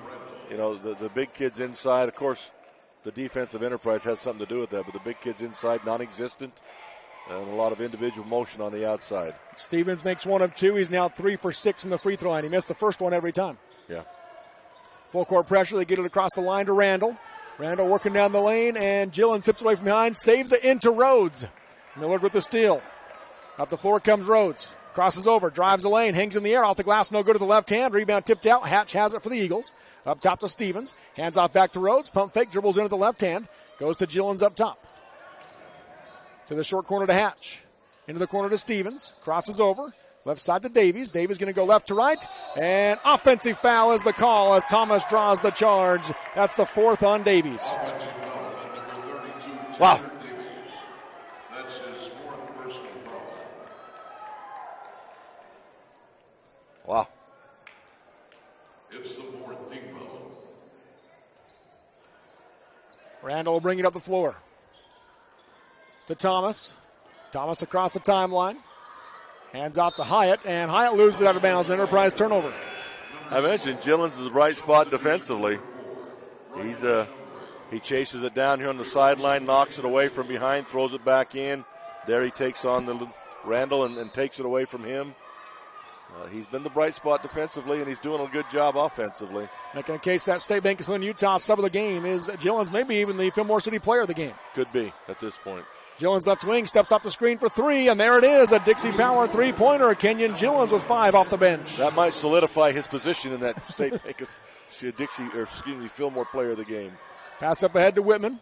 big kids inside, of course, the defensive Enterprise has something to do with that. But the big kids inside, non-existent. And a lot of individual motion on the outside. Stevens makes 1 of 2. He's now 3 for 6 from the free throw line. He missed the first one every time. Yeah. Full court pressure. They get it across the line to Randall. Randall working down the lane, and Gillen tips away from behind, saves it into Rhodes. Millard with the steal. Up the floor comes Rhodes. Crosses over, drives the lane, hangs in the air, off the glass, no good to the left hand. Rebound tipped out. Hatch has it for the Eagles. Up top to Stevens. Hands off back to Rhodes. Pump fake, dribbles into the left hand. Goes to Gillen's up top. To the short corner to Hatch. Into the corner to Stevens. Crosses over. Left side to Davies. Davies going to go left to right. And offensive foul is the call as Thomas draws the charge. That's the 4th on Davies. Wow. That's his 4th personal foul. Wow. It's the 4th team foul. Randall will bring it up the floor. To Thomas. Thomas across the timeline. Hands off to Hyatt, and Hyatt loses it out of bounds. Enterprise turnover. I mentioned Gillen's is a bright spot defensively. He chases it down here on the sideline, knocks it away from behind, throws it back in. There he takes on the Randall and takes it away from him. He's been the bright spot defensively, and he's doing a good job offensively. Making a case that State Bank Island Utah sub of the game is Gillen's, maybe even the Fillmore City player of the game. Could be at this point. Gillen's left wing steps off the screen for 3, and there it is, a Dixie Power three-pointer. Kenyon Gillen's with 5 off the bench. That might solidify his position in that State Bank Fillmore player of the game. Pass up ahead to Whitman.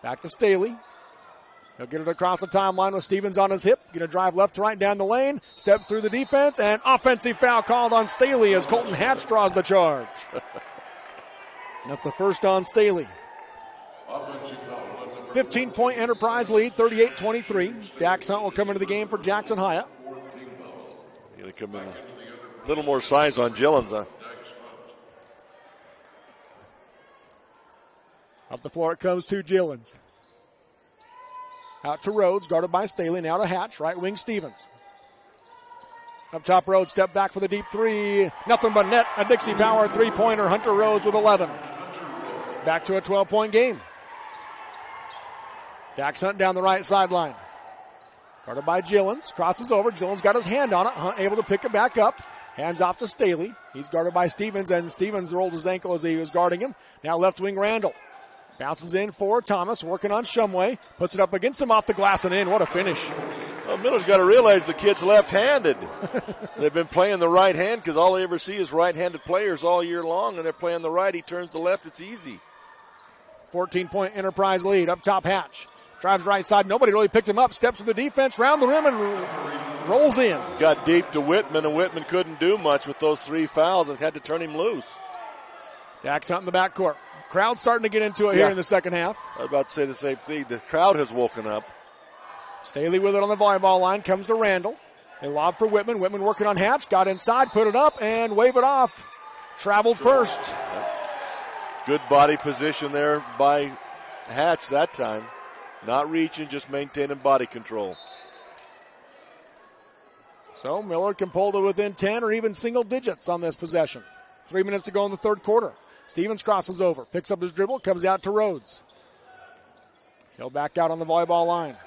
Back to Staley. He'll get it across the timeline with Stevens on his hip. Going to drive left to right down the lane. Step through the defense, and offensive foul called on Staley as Colton Hatch draws the charge. That's the first on Staley. 15-point Enterprise lead, 38-23. Dax Hunt will come into the game for Jackson Hyatt. Going to come in a little more size on Gillen's, huh? Up the floor it comes to Gillen's. Out to Rhodes, guarded by Staley. Now to Hatch, right wing Stevens. Up top, Rhodes, step back for the deep 3. Nothing but net. A Dixie Power three-pointer. Hunter Rhodes with 11. Back to a 12-point game. Dax Hunt down the right sideline. Guarded by Gillen's. Crosses over. Gillen's got his hand on it. Hunt able to pick it back up. Hands off to Staley. He's guarded by Stevens, and Stevens rolled his ankle as he was guarding him. Now left wing Randall. Bounces in for Thomas, working on Shumway. Puts it up against him off the glass and in. What a finish. Well, Miller's got to realize the kid's left-handed. They've been playing the right hand because all they ever see is right-handed players all year long, and they're playing the right. He turns the left. It's easy. 14-point Enterprise lead. Up top, Hatch. Drives right side. Nobody really picked him up. Steps to the defense, round the rim, and rolls in. Got deep to Whitman, and Whitman couldn't do much with those 3 fouls and had to turn him loose. Dax Hunt in the backcourt. Crowd starting to get into it here in the second half. I was about to say the same thing. The crowd has woken up. Staley with it on the volleyball line. Comes to Randall. They lob for Whitman. Whitman working on Hatch. Got inside, put it up, and wave it off. Traveled first. Good body position there by Hatch that time. Not reaching, just maintaining body control. So Millard can pull to within 10 or even single digits on this possession. 3 minutes to go in the third quarter. Stevens crosses over, picks up his dribble, comes out to Rhodes. He'll back out on the volleyball line.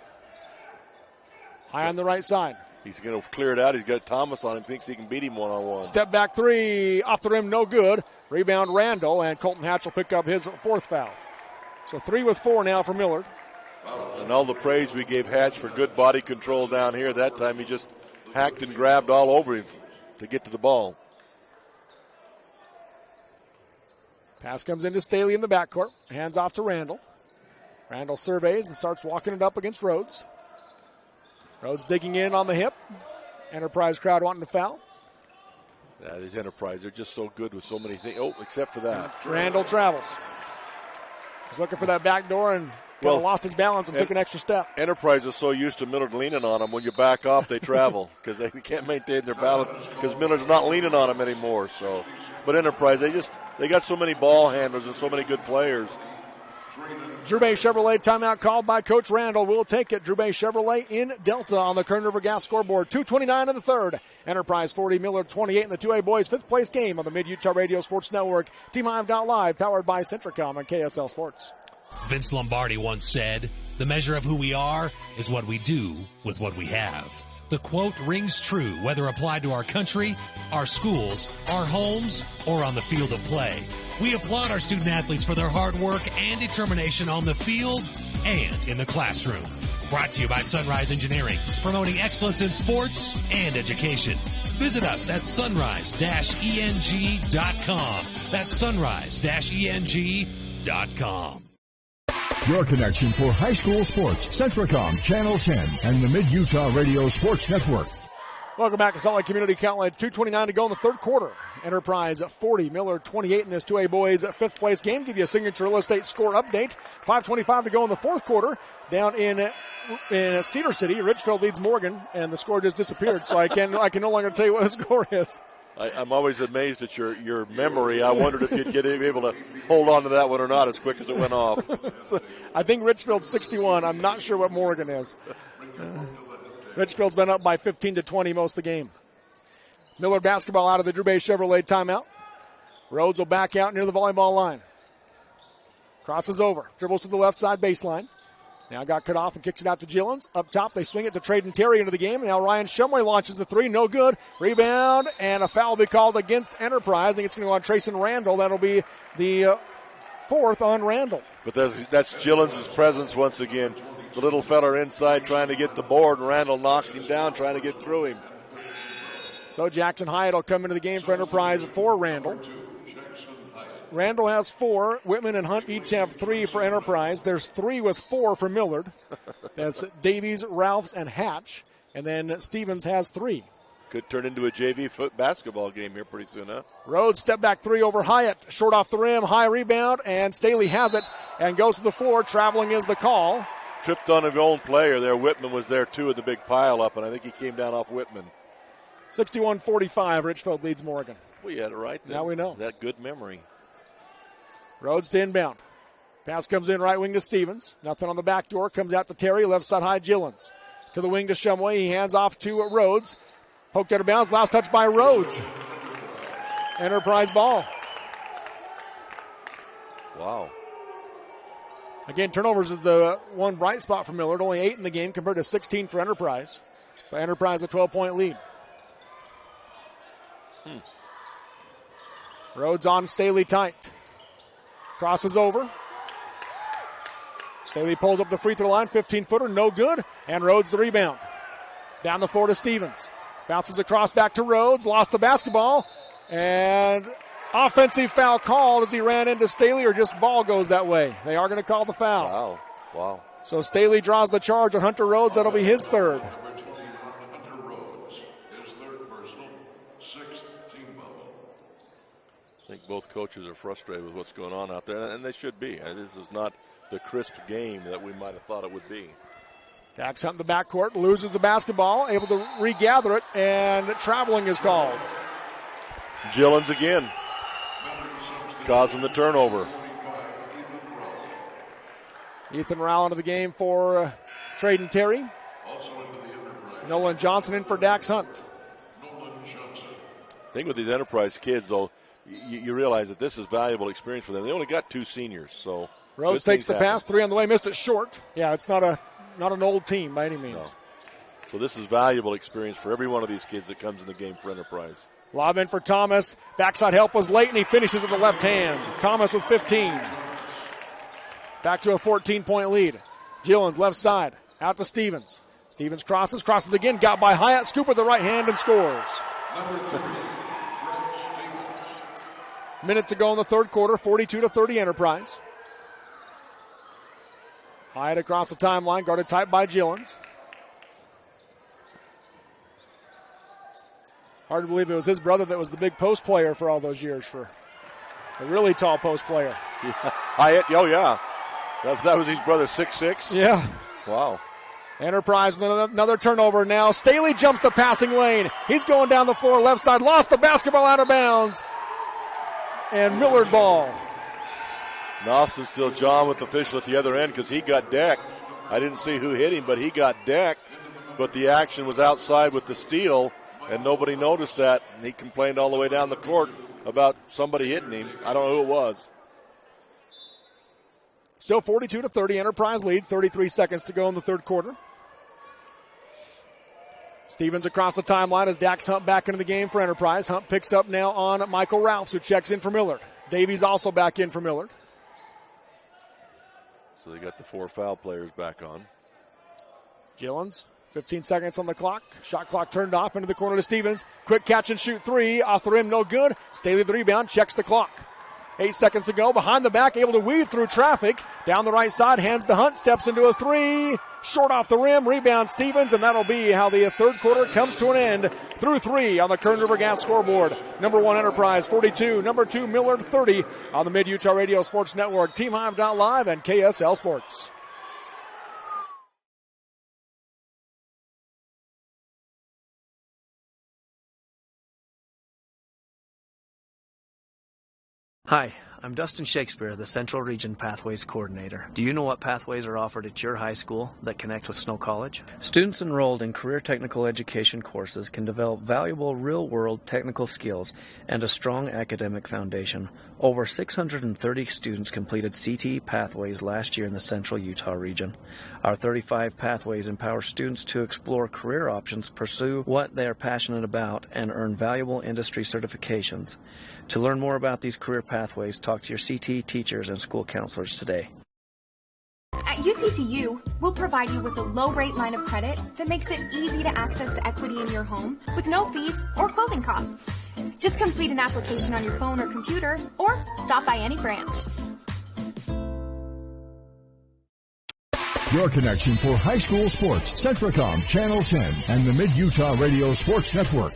High on the right side. He's going to clear it out. He's got Thomas on him, thinks he can beat him one-on-one. Step back 3, off the rim, no good. Rebound Randall, and Colton Hatch will pick up his 4th foul. So 3 with 4 now for Millard. And all the praise we gave Hatch for good body control down here. That time he just hacked and grabbed all over him to get to the ball. Pass comes into Staley in the backcourt. Hands off to Randall. Randall surveys and starts walking it up against Rhodes. Rhodes digging in on the hip. Enterprise crowd wanting to foul. Yeah, these Enterprise, they're just so good with so many things. Oh, except for that. Randall travels. He's looking for that back door and Kind of lost his balance and took an extra step. Enterprise is so used to Millard leaning on them. When you back off, they travel because they can't maintain their balance because Millard's not leaning on them anymore. So, but Enterprise, they got so many ball handlers and so many good players. Drew Bay Chevrolet timeout called by Coach Randall. We'll take it. Drew Bay Chevrolet in Delta on the Kern River Gas scoreboard. 2:29 in the third. Enterprise 40, Millard 28 in the 2A boys' fifth place game on the Mid-Utah Radio Sports Network. Team Hive.live, powered by Centricom and KSL Sports. Vince Lombardi once said, "The measure of who we are is what we do with what we have." The quote rings true whether applied to our country, our schools, our homes, or on the field of play. We applaud our student athletes for their hard work and determination on the field and in the classroom. Brought to you by Sunrise Engineering, promoting excellence in sports and education. Visit us at sunrise-eng.com. That's sunrise-eng.com. Your connection for high school sports, Centricom Channel 10 and the Mid-Utah Radio Sports Network. Welcome back to Salt Lake Community College. 2:29 to go in the third quarter. Enterprise 40, Millard 28 in this 2A boys fifth place game. Give you a signature real estate score update. 5:25 to go in the fourth quarter. Down in Cedar City, Richfield leads Morgan, and the score just disappeared. So I can no longer tell you what the score is. I'm always amazed at your memory. I wondered if you'd be able to hold on to that one or not as quick as it went off. So I think Richfield's 61. I'm not sure what Morgan is. Richfield's been up by 15 to 20 most of the game. Millard basketball out of the Drew Bay Chevrolet timeout. Rhodes will back out near the volleyball line. Crosses over, dribbles to the left side baseline. Now got cut off and kicks it out to Gillens. Up top, they swing it to Traden Terry into the game. Now Ryan Shumway launches the three. No good. Rebound, and a foul will be called against Enterprise. I think it's going to go on Trayson Randall. That'll be the fourth on Randall. But that's Gillens' presence once again. The little fella inside trying to get the board, and Randall knocks him down trying to get through him. So Jackson Hyatt will come into the game for Enterprise for Randall. Randall has 4. Whitman and Hunt each have 3 for Enterprise. There's 3 with 4 for Millard. That's Davies, Ralphs, and Hatch. And then Stevens has 3. Could turn into a JV basketball game here pretty soon, huh? Rhodes step back 3 over Hyatt. Short off the rim, high rebound, and Staley has it and goes to the floor. Traveling is the call. Tripped on his own player there. Whitman was there too with the big pile up, and I think he came down off Whitman. 61-45, Richfield leads Morgan. We had it right then. Now we know. That good memory. Rhodes to inbound. Pass comes in right wing to Stevens. Nothing on the back door. Comes out to Terry. Left side high Gillens. To the wing to Shumway. He hands off to Rhodes. Poked out of bounds. Last touch by Rhodes. Enterprise ball. Wow. Again, turnovers is the one bright spot for Millard. Only 8 in the game compared to 16 for Enterprise. But Enterprise a 12-point lead. Rhodes on Staley tight. Crosses over. Staley pulls up the free throw line. 15-footer, no good. And Rhodes the rebound. Down the floor to Stevens. Bounces across back to Rhodes. Lost the basketball. And offensive foul called as he ran into Staley, or just ball goes that way. They are going to call the foul. Wow. So Staley draws the charge on Hunter Rhodes. That'll be his third. Hunter Rhodes, his third personal, 6th team foul. I think both coaches are frustrated with what's going on out there, and they should be. This is not the crisp game that we might have thought it would be. Dax Hunt in the backcourt, loses the basketball, able to regather it, and traveling is called. Gillens again, causing the turnover. Ethan Rowell into the game for Traden Terry. Nolan Johnson in for Dax Hunt. I think with these Enterprise kids, though, you realize that this is valuable experience for them. They only got 2 seniors, so Rhodes takes the pass, 3 on the way, missed it short. Yeah, it's not an old team by any means. No. So this is valuable experience for every one of these kids that comes in the game for Enterprise. Lob in for Thomas. Backside help was late, and he finishes with the left hand. Thomas with 15. Back to a 14-point lead. Gillens left side. Out to Stevens. Stevens crosses again. Got by Hyatt. Scoop with the right hand and scores. Minute to go in the third quarter. 42-30 Enterprise. Hyatt across the timeline. Guarded tight by Gillens. Hard to believe it was his brother that was the big post player for all those years, for a really tall post player. Hyatt, oh yeah. That was his brother, 6'6"? Yeah. Wow. Enterprise with another turnover now. Staley jumps the passing lane. He's going down the floor, left side, lost the basketball out of bounds. And Millard ball. Austin still John with the official at the other end because he got decked. I didn't see who hit him, but he got decked. But the action was outside with the steal, and nobody noticed that. And he complained all the way down the court about somebody hitting him. I don't know who it was. Still 42-30. Enterprise leads. 33 seconds to go in the third quarter. Stevens across the timeline as Dax Hunt back into the game for Enterprise. Hunt picks up now on Michael Ralphs, who checks in for Millard. Davies also back in for Millard. So they got the 4 foul players back on. Gillens, 15 seconds on the clock. Shot clock turned off into the corner to Stevens. Quick catch and shoot 3. Off the rim, no good. Staley the rebound, checks the clock. 8 seconds to go. Behind the back, able to weave through traffic. Down the right side, hands to Hunt, steps into a 3. Short off the rim, rebound Stevens, and that'll be how the third quarter comes to an end. Through 3 on the Kern River Gas scoreboard. Number 1 Enterprise 42, number 2 Millard 30 on the Mid-Utah Radio Sports Network, TeamHive.live, and KSL Sports. Hi, I'm Dustin Shakespeare, the Central Region Pathways Coordinator. Do you know what pathways are offered at your high school that connect with Snow College? Students enrolled in career technical education courses can develop valuable real-world technical skills and a strong academic foundation. Over 630 students completed CTE pathways last year in the Central Utah region. Our 35 pathways empower students to explore career options, pursue what they are passionate about, and earn valuable industry certifications. To learn more about these career pathways, talk to your CTE teachers and school counselors today. At UCCU, we'll provide you with a low-rate line of credit that makes it easy to access the equity in your home with no fees or closing costs. Just complete an application on your phone or computer, or stop by any branch. Your connection for high school sports, Centricom Channel 10 and the Mid-Utah Radio Sports Network.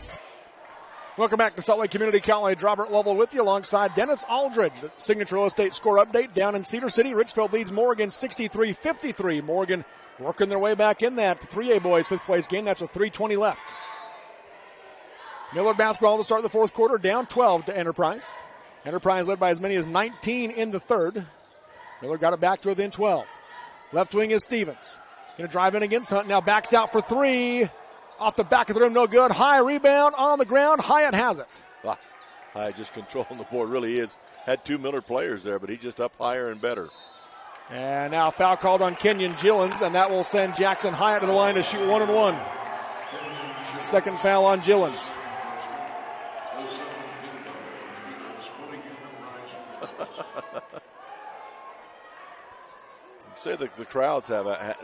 Welcome back to Salt Lake Community College. Robert Lovell with you alongside Dennis Aldridge. The Signature Real Estate score update down in Cedar City. Richfield leads Morgan 63-53. Morgan working their way back in that 3A boys fifth place game. That's with 3:20 left. Millard basketball to start the fourth quarter, down 12 to Enterprise. Enterprise led by as many as 19 in the third. Millard got it back to within 12. Left wing is Stevens. Going to drive in against Hunt. Now backs out for 3. Off the back of the rim, no good. High rebound on the ground. Hyatt has it. Wow. Hyatt just controlling the board, really is. Had 2 Millard players there, but he's just up higher and better. And now foul called on Kenyon Gillens, and that will send Jackson Hyatt to the line to shoot 1-1. Second foul on Gillens. Say that the crowds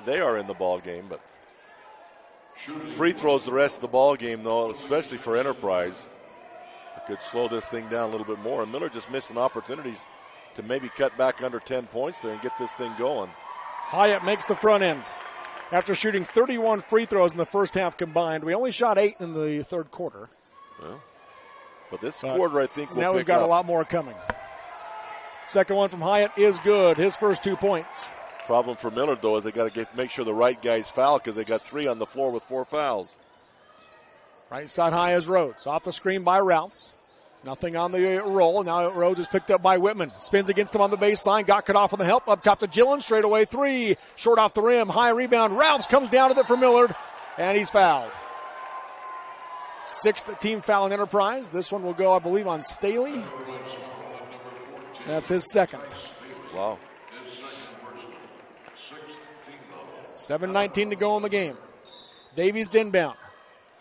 they are in the ball game, but free throws the rest of the ball game, though, especially for Enterprise. It could slow this thing down a little bit more. And Miller just missing opportunities to maybe cut back under 10 points there and get this thing going. Hyatt makes the front end. After shooting 31 free throws in the first half combined, we only shot 8 in the third quarter. Well, but this quarter, I think, will now pick we've got up. a lot more coming. Second one from Hyatt is good. His first 2 points. Problem for Millard, though, is they got to make sure the right guys foul because they got 3 on the floor with 4 fouls. Right side high is Rhodes. Off the screen by Ralphs. Nothing on the roll. Now Rhodes is picked up by Whitman. Spins against him on the baseline. Got cut off on the help. Up top to Gillen. Straight away 3. Short off the rim. High rebound. Ralphs comes down with it for Millard. And he's fouled. 6th team foul in Enterprise. This one will go, I believe, on Staley. That's his second. Wow. 7:19 to go in the game. Davies to inbound.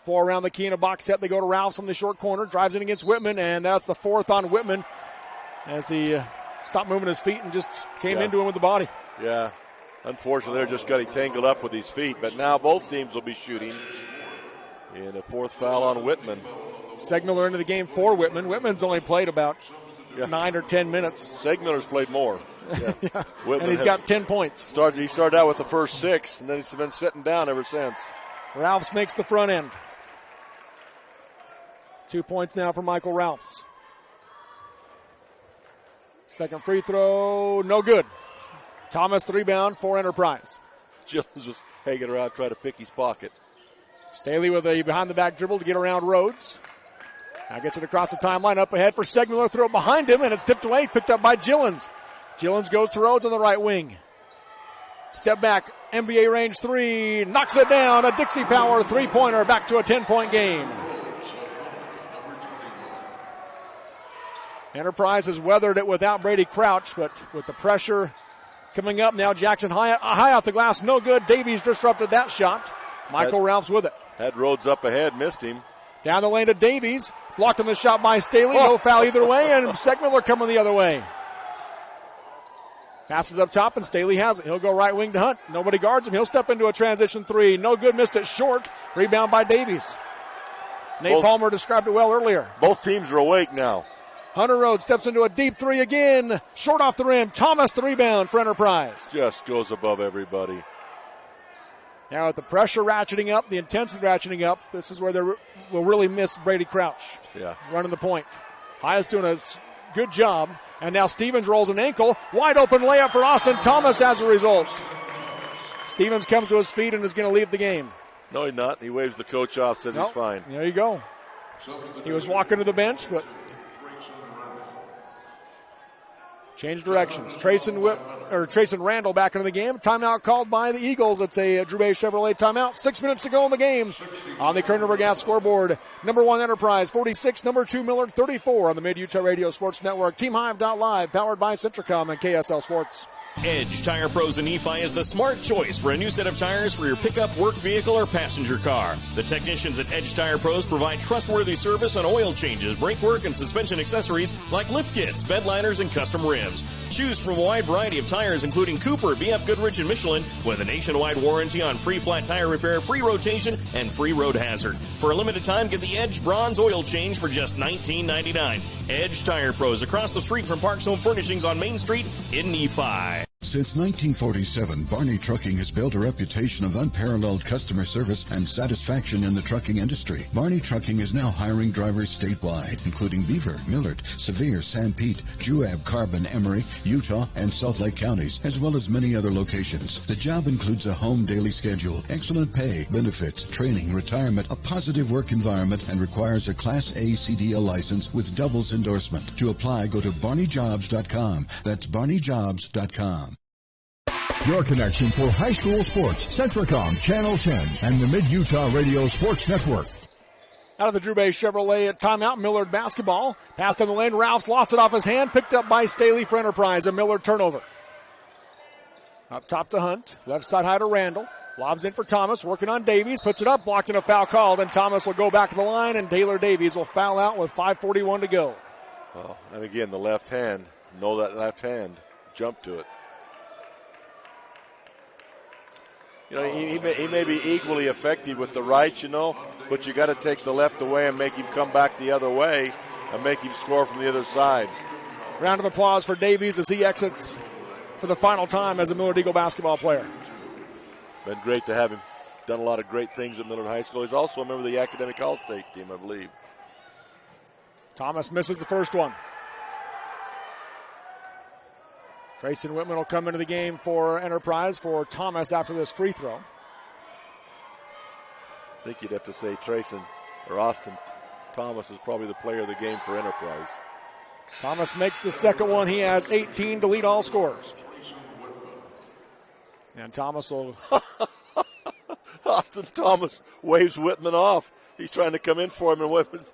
4 around the key in a box set. They go to Ralphs from the short corner. Drives in against Whitman, and that's the 4th on Whitman as he stopped moving his feet and just came into him with the body. Yeah. Unfortunately, they're just got him tangled up with his feet. But now both teams will be shooting. And a 4th foul on Whitman. Segmiller into the game for Whitman. Whitman's only played about 9 or 10 minutes. Segmiller's played more. Yeah. And he's got 10 points. He started out with the first 6, and then he's been sitting down ever since. Ralphs makes the front end. 2 points now for Michael Ralphs. Second free throw, no good. Thomas, the rebound for Enterprise. Gillens was hanging around trying to pick his pocket. Staley with a behind-the-back dribble to get around Rhodes. Now gets it across the timeline, up ahead for Segmuller, throw it behind him, and it's tipped away, picked up by Gillens. Gillens goes to Rhodes on the right wing. Step back, NBA range three, knocks it down, a Dixie Power three-pointer, back to a 10-point game. Enterprise has weathered it without Brady Crouch, but with the pressure coming up now, Jackson high off the glass, no good. Davies disrupted that shot. Michael Ralph's with it. Had Rhodes up ahead, missed him. Down the lane to Davies, blocked on the shot by Staley, no foul either way, and Segmuller coming the other way. Passes up top, and Staley has it. He'll go right wing to Hunt. Nobody guards him. He'll step into a transition three. No good, missed it short. Rebound by Davies. Nate Palmer described it well earlier. Both teams are awake now. Hunter Rhodes steps into a deep three again. Short off the rim. Thomas the rebound for Enterprise. Just goes above everybody. Now with the pressure ratcheting up, the intensity ratcheting up, this is where they will really miss Brady Crouch. Yeah. Running the point. Highest doing a good job. And now Stevens rolls an ankle. Wide open layup for Austin Thomas as a result. Stevens comes to his feet and is going to leave the game. No, he's not. He waves the coach off, says he's fine. There you go. He was walking to the bench, but change directions. Trayson Randall back into the game. Timeout called by the Eagles. It's a Drew Bay Chevrolet timeout. 6 minutes to go in the game. On the Kern River Gas scoreboard, number 1 Enterprise 46, number 2 Millard 34 on the Mid-Utah Radio Sports Network. TeamHive.live, powered by Centricom and KSL Sports. Edge Tire Pros in Nephi is the smart choice for a new set of tires for your pickup, work vehicle, or passenger car. The technicians at Edge Tire Pros provide trustworthy service on oil changes, brake work, and suspension accessories like lift kits, bed liners, and custom rims. Choose from a wide variety of tires including Cooper, BF Goodrich, and Michelin with a nationwide warranty on free flat tire repair, free rotation, and free road hazard. For a limited time, get the Edge Bronze oil change for just $19.99. Edge Tire Pros across the street from Parks Home Furnishings on Main Street in Nephi. Since 1947, Barney Trucking has built a reputation of unparalleled customer service and satisfaction in the trucking industry. Barney Trucking is now hiring drivers statewide, including Beaver, Millard, Sevier, San Pete, Juab, Carbon, Emery, Utah, and Salt Lake counties, as well as many other locations. The job includes a home daily schedule, excellent pay, benefits, training, retirement, a positive work environment, and requires a Class A CDL license with doubles endorsement. To apply, go to barneyjobs.com. That's barneyjobs.com. Your connection for high school sports, Centricom, Channel 10, and the Mid-Utah Radio Sports Network. Out of the Drew Bay Chevrolet timeout, Millard basketball. Passed in the lane, Ralphs lost it off his hand, picked up by Staley for Enterprise. A Millard turnover. Up top to Hunt, left side high to Randall. Lobs in for Thomas, working on Davies, puts it up, blocked and a foul called, and Thomas will go back to the line, and Taylor Davies will foul out with 5:41 to go. Oh, and again, the left hand. Know that left hand. Jump to it. You know, he may be equally effective with the right, you know, but you got to take the left away and make him come back the other way and make him score from the other side. Round of applause for Davies as he exits for the final time as a Millard Eagle basketball player. Been great to have him. Done a lot of great things at Millard High School. He's also a member of the Academic All-State team, I believe. Thomas misses the first one. Trayson Whitman will come into the game for Enterprise for Thomas after this free throw. I think you'd have to say Trayson or Austin Thomas is probably the player of the game for Enterprise. Thomas makes the second one. He has 18 to lead all scorers. And Thomas will... Austin Thomas waves Whitman off. He's trying to come in for him, and Whitman,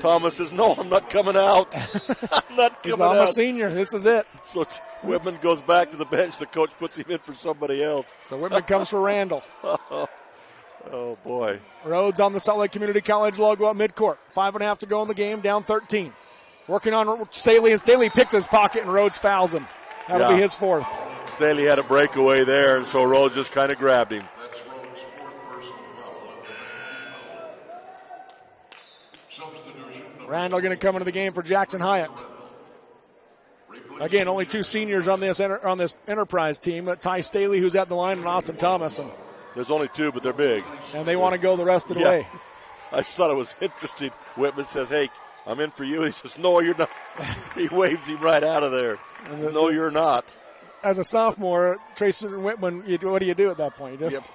Thomas says, "No, I'm not coming out. I'm not coming He's out." He's a senior. This is it. So Whitman goes back to the bench. The coach puts him in for somebody else. So Whitman comes for Randall. Oh, boy. Rhodes on the Salt Lake Community College logo at midcourt. 5.5 to go in the game, down 13. Working on Staley, and Staley picks his pocket, and Rhodes fouls him. That'll be his fourth. Staley had a breakaway there, and so Rhodes just kind of grabbed him. Randall going to come into the game for Jackson Hyatt. Again, only two seniors on this Enterprise team. Ty Staley, who's at the line, and Austin Thomas. And there's only two, but they're big. And they want to go the rest of the way. I just thought it was interesting. Whitman says, "Hey, I'm in for you." He says, "No, you're not." He waves him right out of there. No, you're not. as a sophomore, Trayson Whitman, what do you do at that point? You just,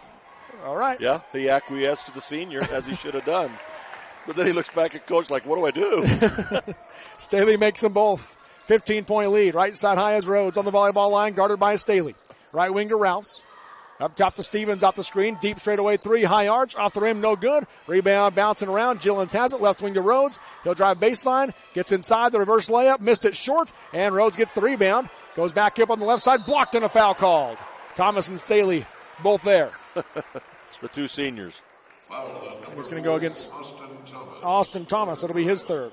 all right. Yeah, he acquiesced to the senior, as he should have done. But then he looks back at coach like, what do I do? Staley makes them both. 15-point lead. Right side high is Rhodes on the volleyball line, guarded by Staley. Right wing to Rouse. Up top to Stevens off the screen. Deep straightaway three. High arch. Off the rim. No good. Rebound bouncing around. Gillens has it. Left wing to Rhodes. He'll drive baseline. Gets inside the reverse layup. Missed it short. And Rhodes gets the rebound. Goes back up on the left side. Blocked and a foul called. Thomas and Staley both there. The two seniors. He's going to go against Austin Thomas. It'll be his third.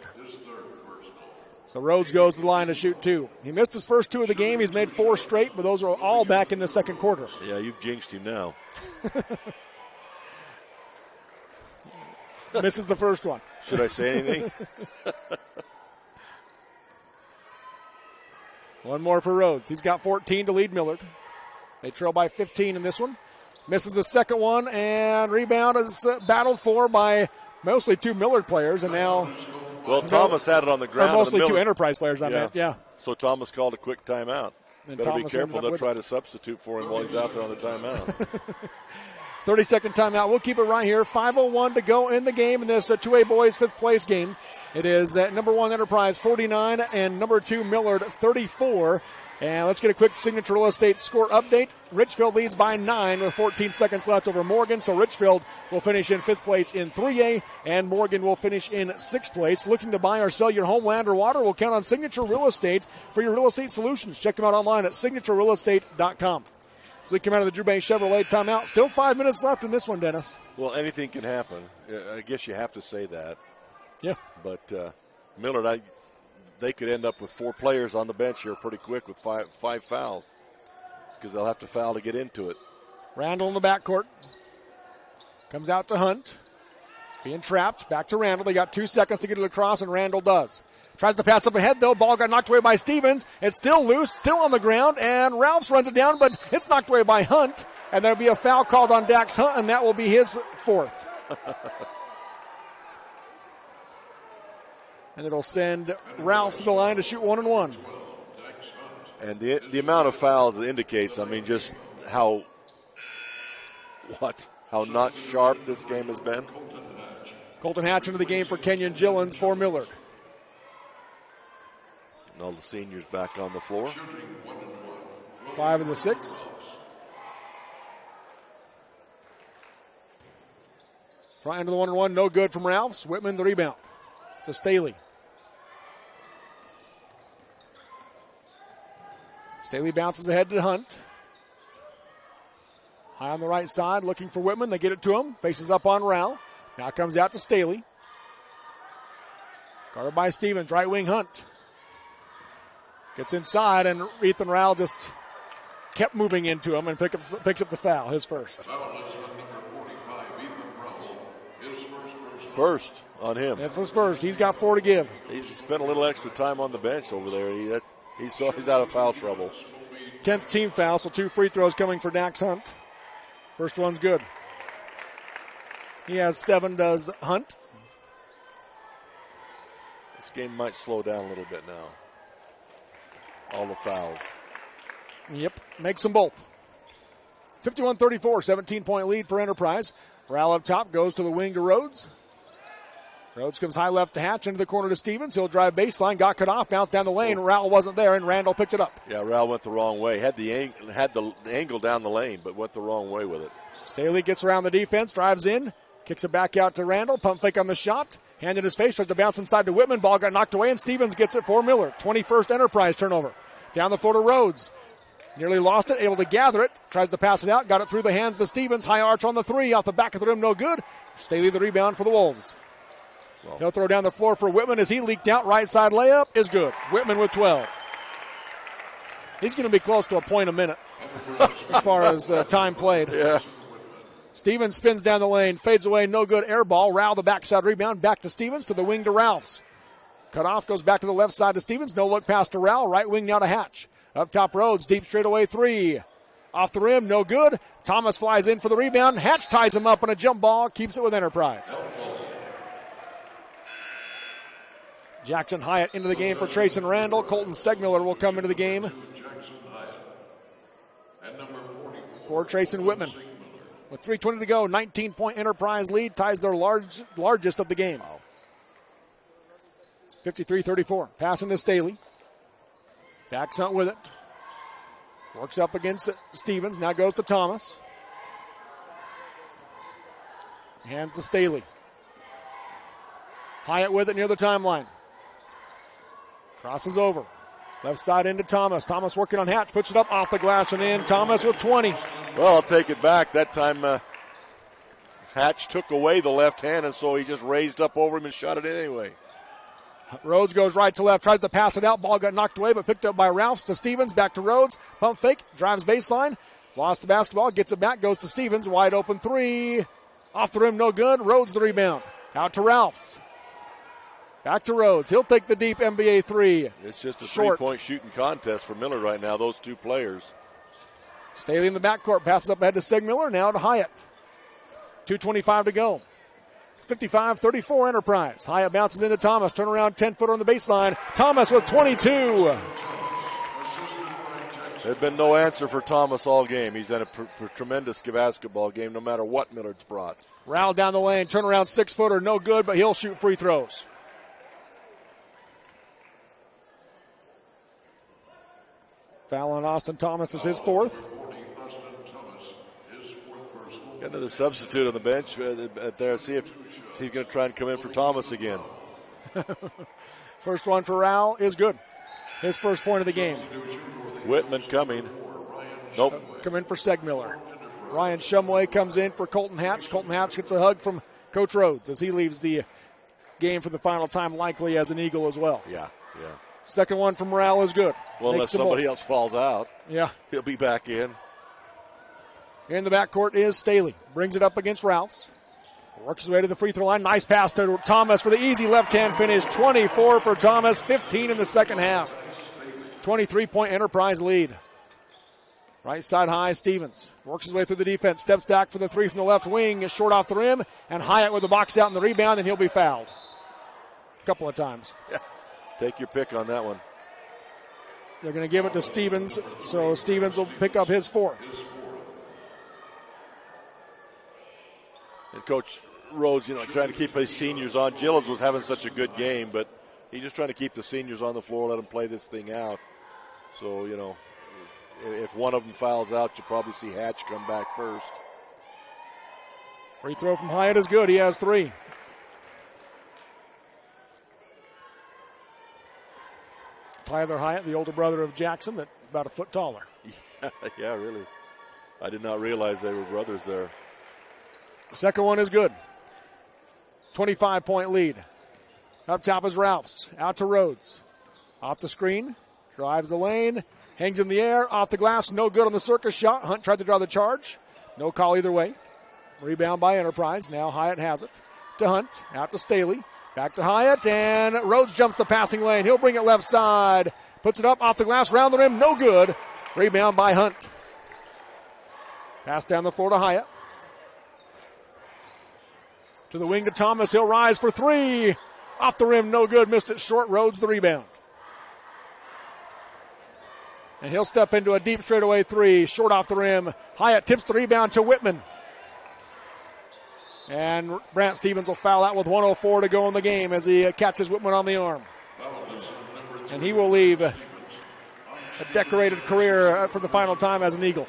So Rhodes goes to the line to shoot two. He missed his first two of the game. He's made 4 straight, but those are all back in the second quarter. Yeah, you've jinxed him now. Misses the first one. Should I say anything? One more for Rhodes. He's got 14 to lead Millard. They trail by 15 in this one. Misses the second one, and rebound is battled for by mostly 2 Millard players, and now... Well, Thomas had it on the ground. Mostly 2 Enterprise players on that, yeah. So Thomas called a quick timeout. And Better Thomas be careful. They'll try to substitute for him while he's out there on the timeout. 30-second timeout. We'll keep it right here. 5:01 to go in the game in this 2A boys 5th place game. It is number 1 Enterprise 49 and number 2 Millard 34. And let's get a quick Signature Real Estate score update. Richfield leads by 9 with 14 seconds left over Morgan. So Richfield will finish in 5th place in 3A, and Morgan will finish in 6th place. Looking to buy or sell your home, land, or water? We'll count on Signature Real Estate for your real estate solutions. Check them out online at signaturerealestate.com. So we come out of the Drew Bay Chevrolet timeout. Still 5 minutes left in this one, Dennis. Well, anything can happen. I guess you have to say that. Yeah. But Millard, they could end up with 4 players on the bench here pretty quick with five fouls because they'll have to foul to get into it. Randall in the backcourt. Comes out to Hunt. Being trapped. Back to Randall. They got 2 seconds to get it across, and Randall does. Tries to pass up ahead, though. Ball got knocked away by Stevens. It's still loose, still on the ground, and Ralphs runs it down, but it's knocked away by Hunt. And there'll be a foul called on Dax Hunt, and that will be his 4th. And it'll send Ralph to the line to shoot 1-1. And the amount of fouls it indicates, I mean, just how not sharp this game has been. Colton Hatch into the game for Kenyon Gillens for Millard. And all the seniors back on the floor. 5 of the 6. Front end of the 1-1, no good from Ralphs. Whitman the rebound to Staley. Staley bounces ahead to Hunt. High on the right side, looking for Whitman. They get it to him. Faces up on Rao. Now comes out to Staley. Guarded by Stevens. Right wing Hunt. Gets inside, and Ethan Rao just kept moving into him and picks up the foul, his first. First on him. That's his first. He's got 4 to give. He's spent a little extra time on the bench over there. He's out of foul trouble. 10th team foul, so 2 free throws coming for Dax Hunt. First one's good. He has 7, does Hunt. This game might slow down a little bit now. All the fouls. Yep, makes them both. 51-34, 17-point lead for Enterprise. Rowell up top, goes to the wing to Rhodes. Rhodes comes high left to Hatch, into the corner to Stevens. He'll drive baseline, got cut off, bounced down the lane. Rowell wasn't there, and Randall picked it up. Yeah, Rowell went the wrong way. Had the angle down the lane, but went the wrong way with it. Staley gets around the defense, drives in, kicks it back out to Randall. Pump fake on the shot. Hand in his face, tries to bounce inside to Whitman. Ball got knocked away, and Stevens gets it for Millard. 21st Enterprise turnover. Down the floor to Rhodes. Nearly lost it, able to gather it. Tries to pass it out, got it through the hands to Stevens. High arch on the 3, off the back of the rim, no good. Staley the rebound for the Wolves. He'll throw down the floor for Whitman as he leaked out. Right side layup is good. Whitman with 12. He's going to be close to a point a minute as far as time played. Yeah. Stevens spins down the lane, fades away, no good. Air ball. Rowell the backside rebound. Back to Stevens, to the wing to Ralphs. Cut off, goes back to the left side to Stevens. No look pass to Rowell. Right wing now to Hatch. Up top Rhodes, deep straightaway 3. Off the rim, no good. Thomas flies in for the rebound. Hatch ties him up on a jump ball, keeps it with Enterprise. Jackson Hyatt into the game for Trayson Randall. Colton Segmiller will come into the game for Trayson Whitman. With 3:20 to go, 19-point Enterprise lead, ties their largest of the game. 53-34. Passing to Staley. Backs Hunt with it. Works up against Stevens. Now goes to Thomas. Hands to Staley. Hyatt with it near the timeline. Crosses over. Left side into Thomas. Thomas working on Hatch. Puts it up off the glass and in. Thomas with 20. Well, I'll take it back. That time Hatch took away the left hand, and so he just raised up over him and shot it in anyway. Rhodes goes right to left. Tries to pass it out. Ball got knocked away, but picked up by Ralphs to Stevens. Back to Rhodes. Pump fake. Drives baseline. Lost the basketball. Gets it back. Goes to Stevens. Wide open three. Off the rim. No good. Rhodes the rebound. Out to Ralphs. Back to Rhodes. He'll take the deep NBA three. It's just a Short. three-point shooting contest for Millard right now, those two players. Staley in the backcourt. Passes up ahead to Stegmiller. Now to Hyatt. 2:25 to go. 55-34 Enterprise. Hyatt bounces into Thomas. Turnaround 10-footer on the baseline. Thomas with 22. There's been no answer for Thomas all game. He's had a tremendous basketball game no matter what Millard's brought. Rowell down the lane. Turnaround 6-footer. No good, but he'll shoot free throws. Foul on Austin Thomas is his fourth. Got another substitute on the bench there. See if he's going to try and come in for Thomas again. First one for Rowell is good. His first point of the game. Whitman coming. Nope. Come in for Stegmiller. Ryan Shumway comes in for Colton Hatch. Colton Hatch gets a hug from Coach Rhodes as he leaves the game for the final time, likely as an Eagle as well. Yeah. Second one from Rowell is good. Well, unless somebody else falls out. Yeah. He'll be back in. In the backcourt is Staley. Brings it up against Ralphs. Works his way to the free throw line. Nice pass to Thomas for the easy left-hand finish. 24 for Thomas, 15 in the second half. 23-point Enterprise lead. Right side high, Stevens. Works his way through the defense. Steps back for the three from the left wing. Is short off the rim. And Hyatt with the box out and the rebound, and he'll be fouled. A couple of times. Yeah. Take your pick on that one. They're going to give it to Stevens, so Stevens will pick up his fourth. And Coach Rhodes, trying to keep his seniors on. Gillis was having such a good game, but he's just trying to keep the seniors on the floor, let them play this thing out. So, if one of them fouls out, you'll probably see Hatch come back first. Free throw from Hyatt is good. He has three. Tyler Hyatt, the older brother of Jackson, that about a foot taller. Yeah, really. I did not realize they were brothers there. Second one is good. 25-point lead. Up top is Ralphs. Out to Rhodes. Off the screen. Drives the lane. Hangs in the air. Off the glass. No good on the circus shot. Hunt tried to draw the charge. No call either way. Rebound by Enterprise. Now Hyatt has it. To Hunt. Out to Staley. Back to Hyatt. And Rhodes jumps the passing lane. He'll bring it left side. Puts it up off the glass. Round the rim. No good. Rebound by Hunt. Pass down the floor to Hyatt. To the wing to Thomas. He'll rise for three. Off the rim. No good. Missed it short. Rhodes the rebound. And he'll step into a deep straightaway three. Short off the rim. Hyatt tips the rebound to Whitman. And Brant Stevens will foul out with 1:04 to go in the game as he catches Whitman on the arm. And he will leave a decorated career for the final time as an Eagle.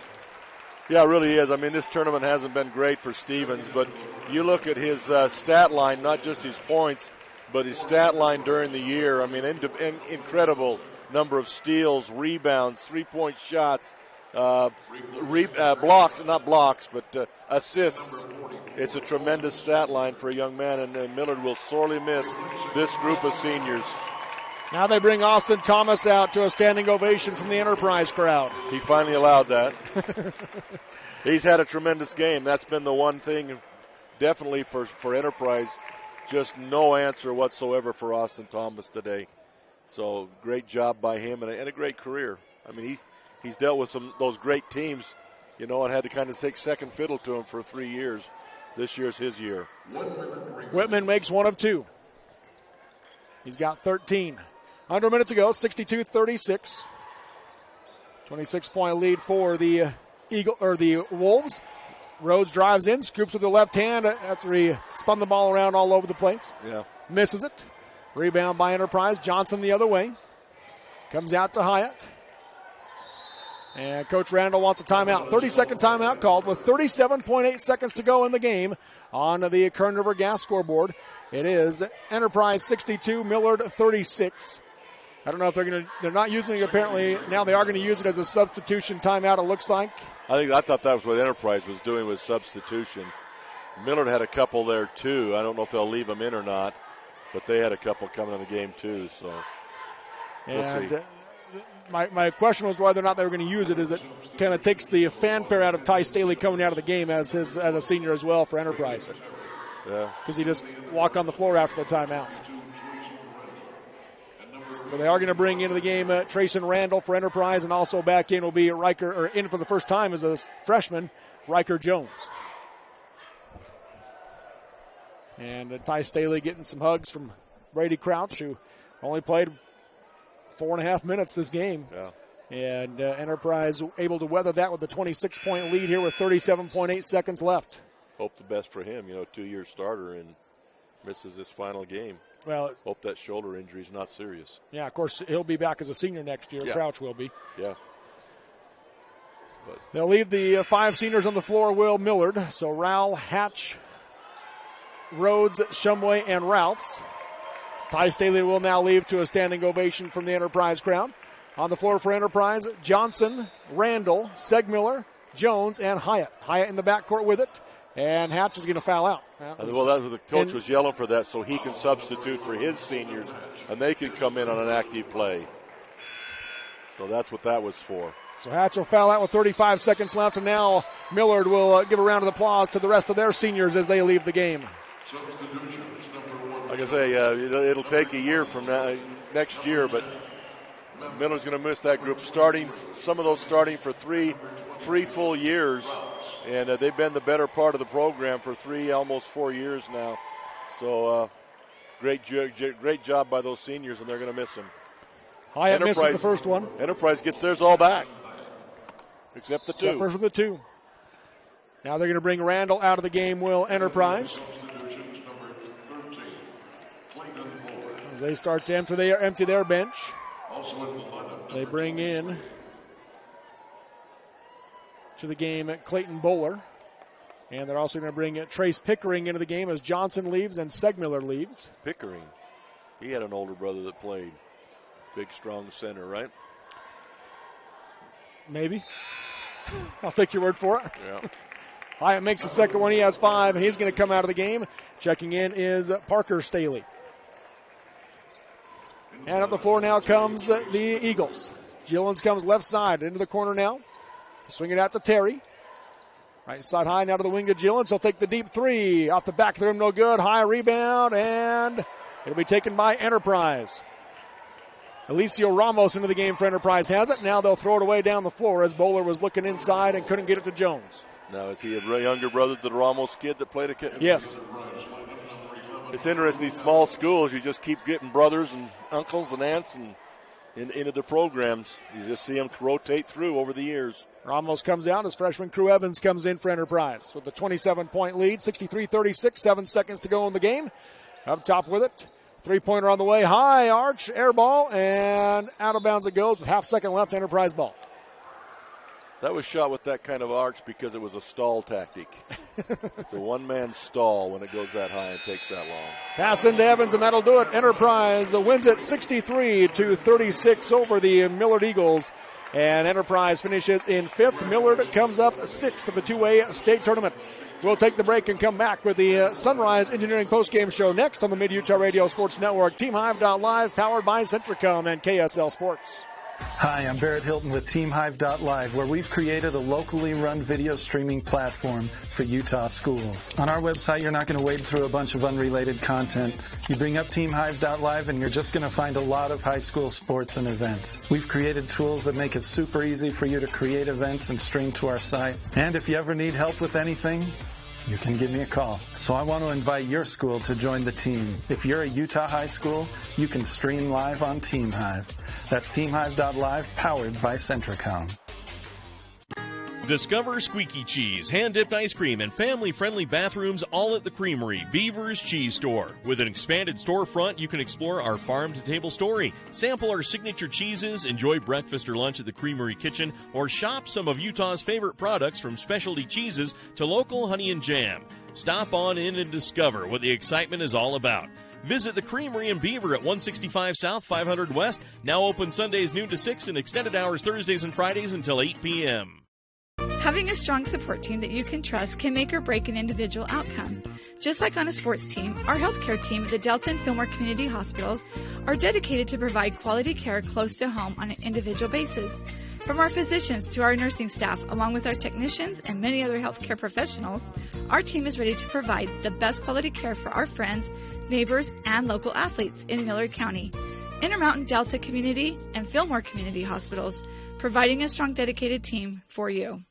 Yeah, it really is. I mean, this tournament hasn't been great for Stevens, but you look at his stat line, not just his points, but his stat line during the year. I mean, incredible number of steals, rebounds, three-point shots, blocked, not blocks, but assists. It's a tremendous stat line for a young man, and Millard will sorely miss this group of seniors. Now they bring Austin Thomas out to a standing ovation from the Enterprise crowd. He finally allowed that. He's had a tremendous game. That's been the one thing definitely for Enterprise. Just no answer whatsoever for Austin Thomas today. So great job by him and a great career. I mean, he's dealt with those great teams, and had to kind of take second fiddle to him for 3 years. This year's his year. Whitman makes one of two. He's got 13. Under a minute to go, 62-36. 26-point lead for the the Wolves. Rhodes drives in, scoops with the left hand after he spun the ball around all over the place. Yeah. Misses it. Rebound by Enterprise. Johnson the other way. Comes out to Hyatt. And Coach Randall wants a timeout. 30-second timeout called with 37.8 seconds to go in the game on the Kern River Gas scoreboard. It is Enterprise 62, Millard 36. I don't know if they're not using it apparently. Now they are going to use it as a substitution timeout, it looks like. I thought that was what Enterprise was doing with substitution. Millard had a couple there too. I don't know if they'll leave them in or not, but they had a couple coming in the game too, so we'll see. My question was whether or not they were going to use it, as it kind of takes the fanfare out of Ty Staley coming out of the game as a senior as well for Enterprise. Yeah. Because he just walked on the floor after the timeout. But they are going to bring into the game Trayson Randall for Enterprise, and also back in will be Riker, or in for the first time as a freshman, Riker Jones. And Ty Staley getting some hugs from Brady Crouch, who only played 4.5 minutes this game. Yeah. And Enterprise able to weather that with a 26-point lead here with 37.8 seconds left. Hope the best for him, 2-year starter and misses this final game. Well, hope that shoulder injury is not serious. Yeah, of course, he'll be back as a senior next year. Yeah. Crouch will be. Yeah. But they'll leave the 5 seniors on the floor, Will Millard. So Rowell, Hatch, Rhodes, Shumway, and Ralphs. Ty Staley will now leave to a standing ovation from the Enterprise crowd. On the floor for Enterprise, Johnson, Randall, Segmiller, Jones, and Hyatt. Hyatt in the backcourt with it, and Hatch is going to foul out. The coach was yelling for that so he can substitute for his seniors, and they can come in on an active play. So that's what that was for. So Hatch will foul out with 35 seconds left, and now Millard will give a round of applause to the rest of their seniors as they leave the game. Like I say, it'll take a year from now, next year, but Millard's going to miss that group. Some of those starting for three full years, and they've been the better part of the program for almost 4 years now. So great job by those seniors, and they're going to miss them. Hyatt misses the first one. Enterprise gets theirs all back, except the 2. Except for the 2. Now they're going to bring Randall out of the game, Will Enterprise. As they start to empty their bench. They bring in to the game Clayton Bowler. And they're also going to bring Trace Pickering into the game as Johnson leaves and Segmiller leaves. Pickering, he had an older brother that played. Big, strong center, right? Maybe. I'll take your word for it. Yeah. Hyatt makes the second one. He has 5, and he's going to come out of the game. Checking in is Parker Staley. And up the floor now comes the Eagles. Gillens comes left side into the corner now. Swing it out to Terry. Right side high now to the wing to Gillens. He'll take the deep 3. Off the back of the rim, no good. High rebound, and it'll be taken by Enterprise. Alicio Ramos into the game for Enterprise has it. Now they'll throw it away down the floor as Bowler was looking inside and couldn't get it to Jones. Now, is he a younger brother to the Ramos kid that played a Yes. It's interesting, these small schools, you just keep getting brothers and uncles and aunts and into the programs. You just see them rotate through over the years. Ramos comes out as freshman Crew Evans comes in for Enterprise with a 27-point lead, 63-36, 7 seconds to go in the game. Up top with it. 3-pointer on the way, high arch, air ball, and out of bounds it goes with half second left, Enterprise ball. That was shot with that kind of arch because it was a stall tactic. It's a one-man stall when it goes that high and takes that long. Pass into Evans, and that'll do it. Enterprise wins it 63-36 over the Millard Eagles. And Enterprise finishes in 5th. Millard comes up 6th of the 2A state tournament. We'll take the break and come back with the Sunrise Engineering postgame show next on the Mid-Utah Radio Sports Network. TeamHive.live, powered by Centricom and KSL Sports. Hi, I'm Barrett Hilton with TeamHive.live, where we've created a locally run video streaming platform for Utah schools. On our website, you're not going to wade through a bunch of unrelated content. You bring up TeamHive.live and you're just going to find a lot of high school sports and events. We've created tools that make it super easy for you to create events and stream to our site. And if you ever need help with anything, you can give me a call. So I want to invite your school to join the team. If you're a Utah high school, you can stream live on TeamHive. That's TeamHive.live, powered by Centricom. Discover squeaky cheese, hand-dipped ice cream, and family-friendly bathrooms all at the Creamery, Beaver's Cheese Store. With an expanded storefront, you can explore our farm-to-table story, sample our signature cheeses, enjoy breakfast or lunch at the Creamery kitchen, or shop some of Utah's favorite products from specialty cheeses to local honey and jam. Stop on in and discover what the excitement is all about. Visit the Creamery in Beaver at 165 South, 500 West, now open Sundays noon to 6 and extended hours Thursdays and Fridays until 8 p.m. Having a strong support team that you can trust can make or break an individual outcome. Just like on a sports team, our healthcare team at the Delta and Fillmore Community Hospitals are dedicated to provide quality care close to home on an individual basis. From our physicians to our nursing staff, along with our technicians and many other healthcare professionals, our team is ready to provide the best quality care for our friends, neighbors, and local athletes in Millard County. Intermountain Delta Community and Fillmore Community Hospitals, providing a strong, dedicated team for you.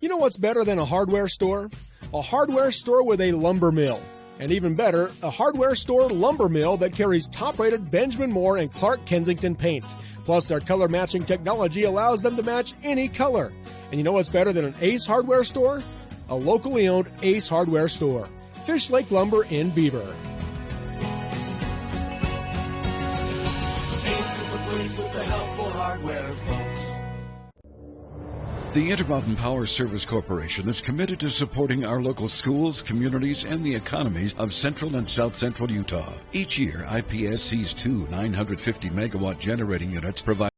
You know what's better than a hardware store? A hardware store with a lumber mill. And even better, a hardware store lumber mill that carries top-rated Benjamin Moore and Clark Kensington paint. Plus, their color matching technology allows them to match any color. And you know what's better than an Ace hardware store? A locally owned Ace hardware store. Fish Lake Lumber in Beaver. Ace is the place with the helpful hardware, folks. The Intermountain Power Service Corporation is committed to supporting our local schools, communities, and the economies of central and south central Utah. Each year, IPS sees two 950-megawatt generating units provide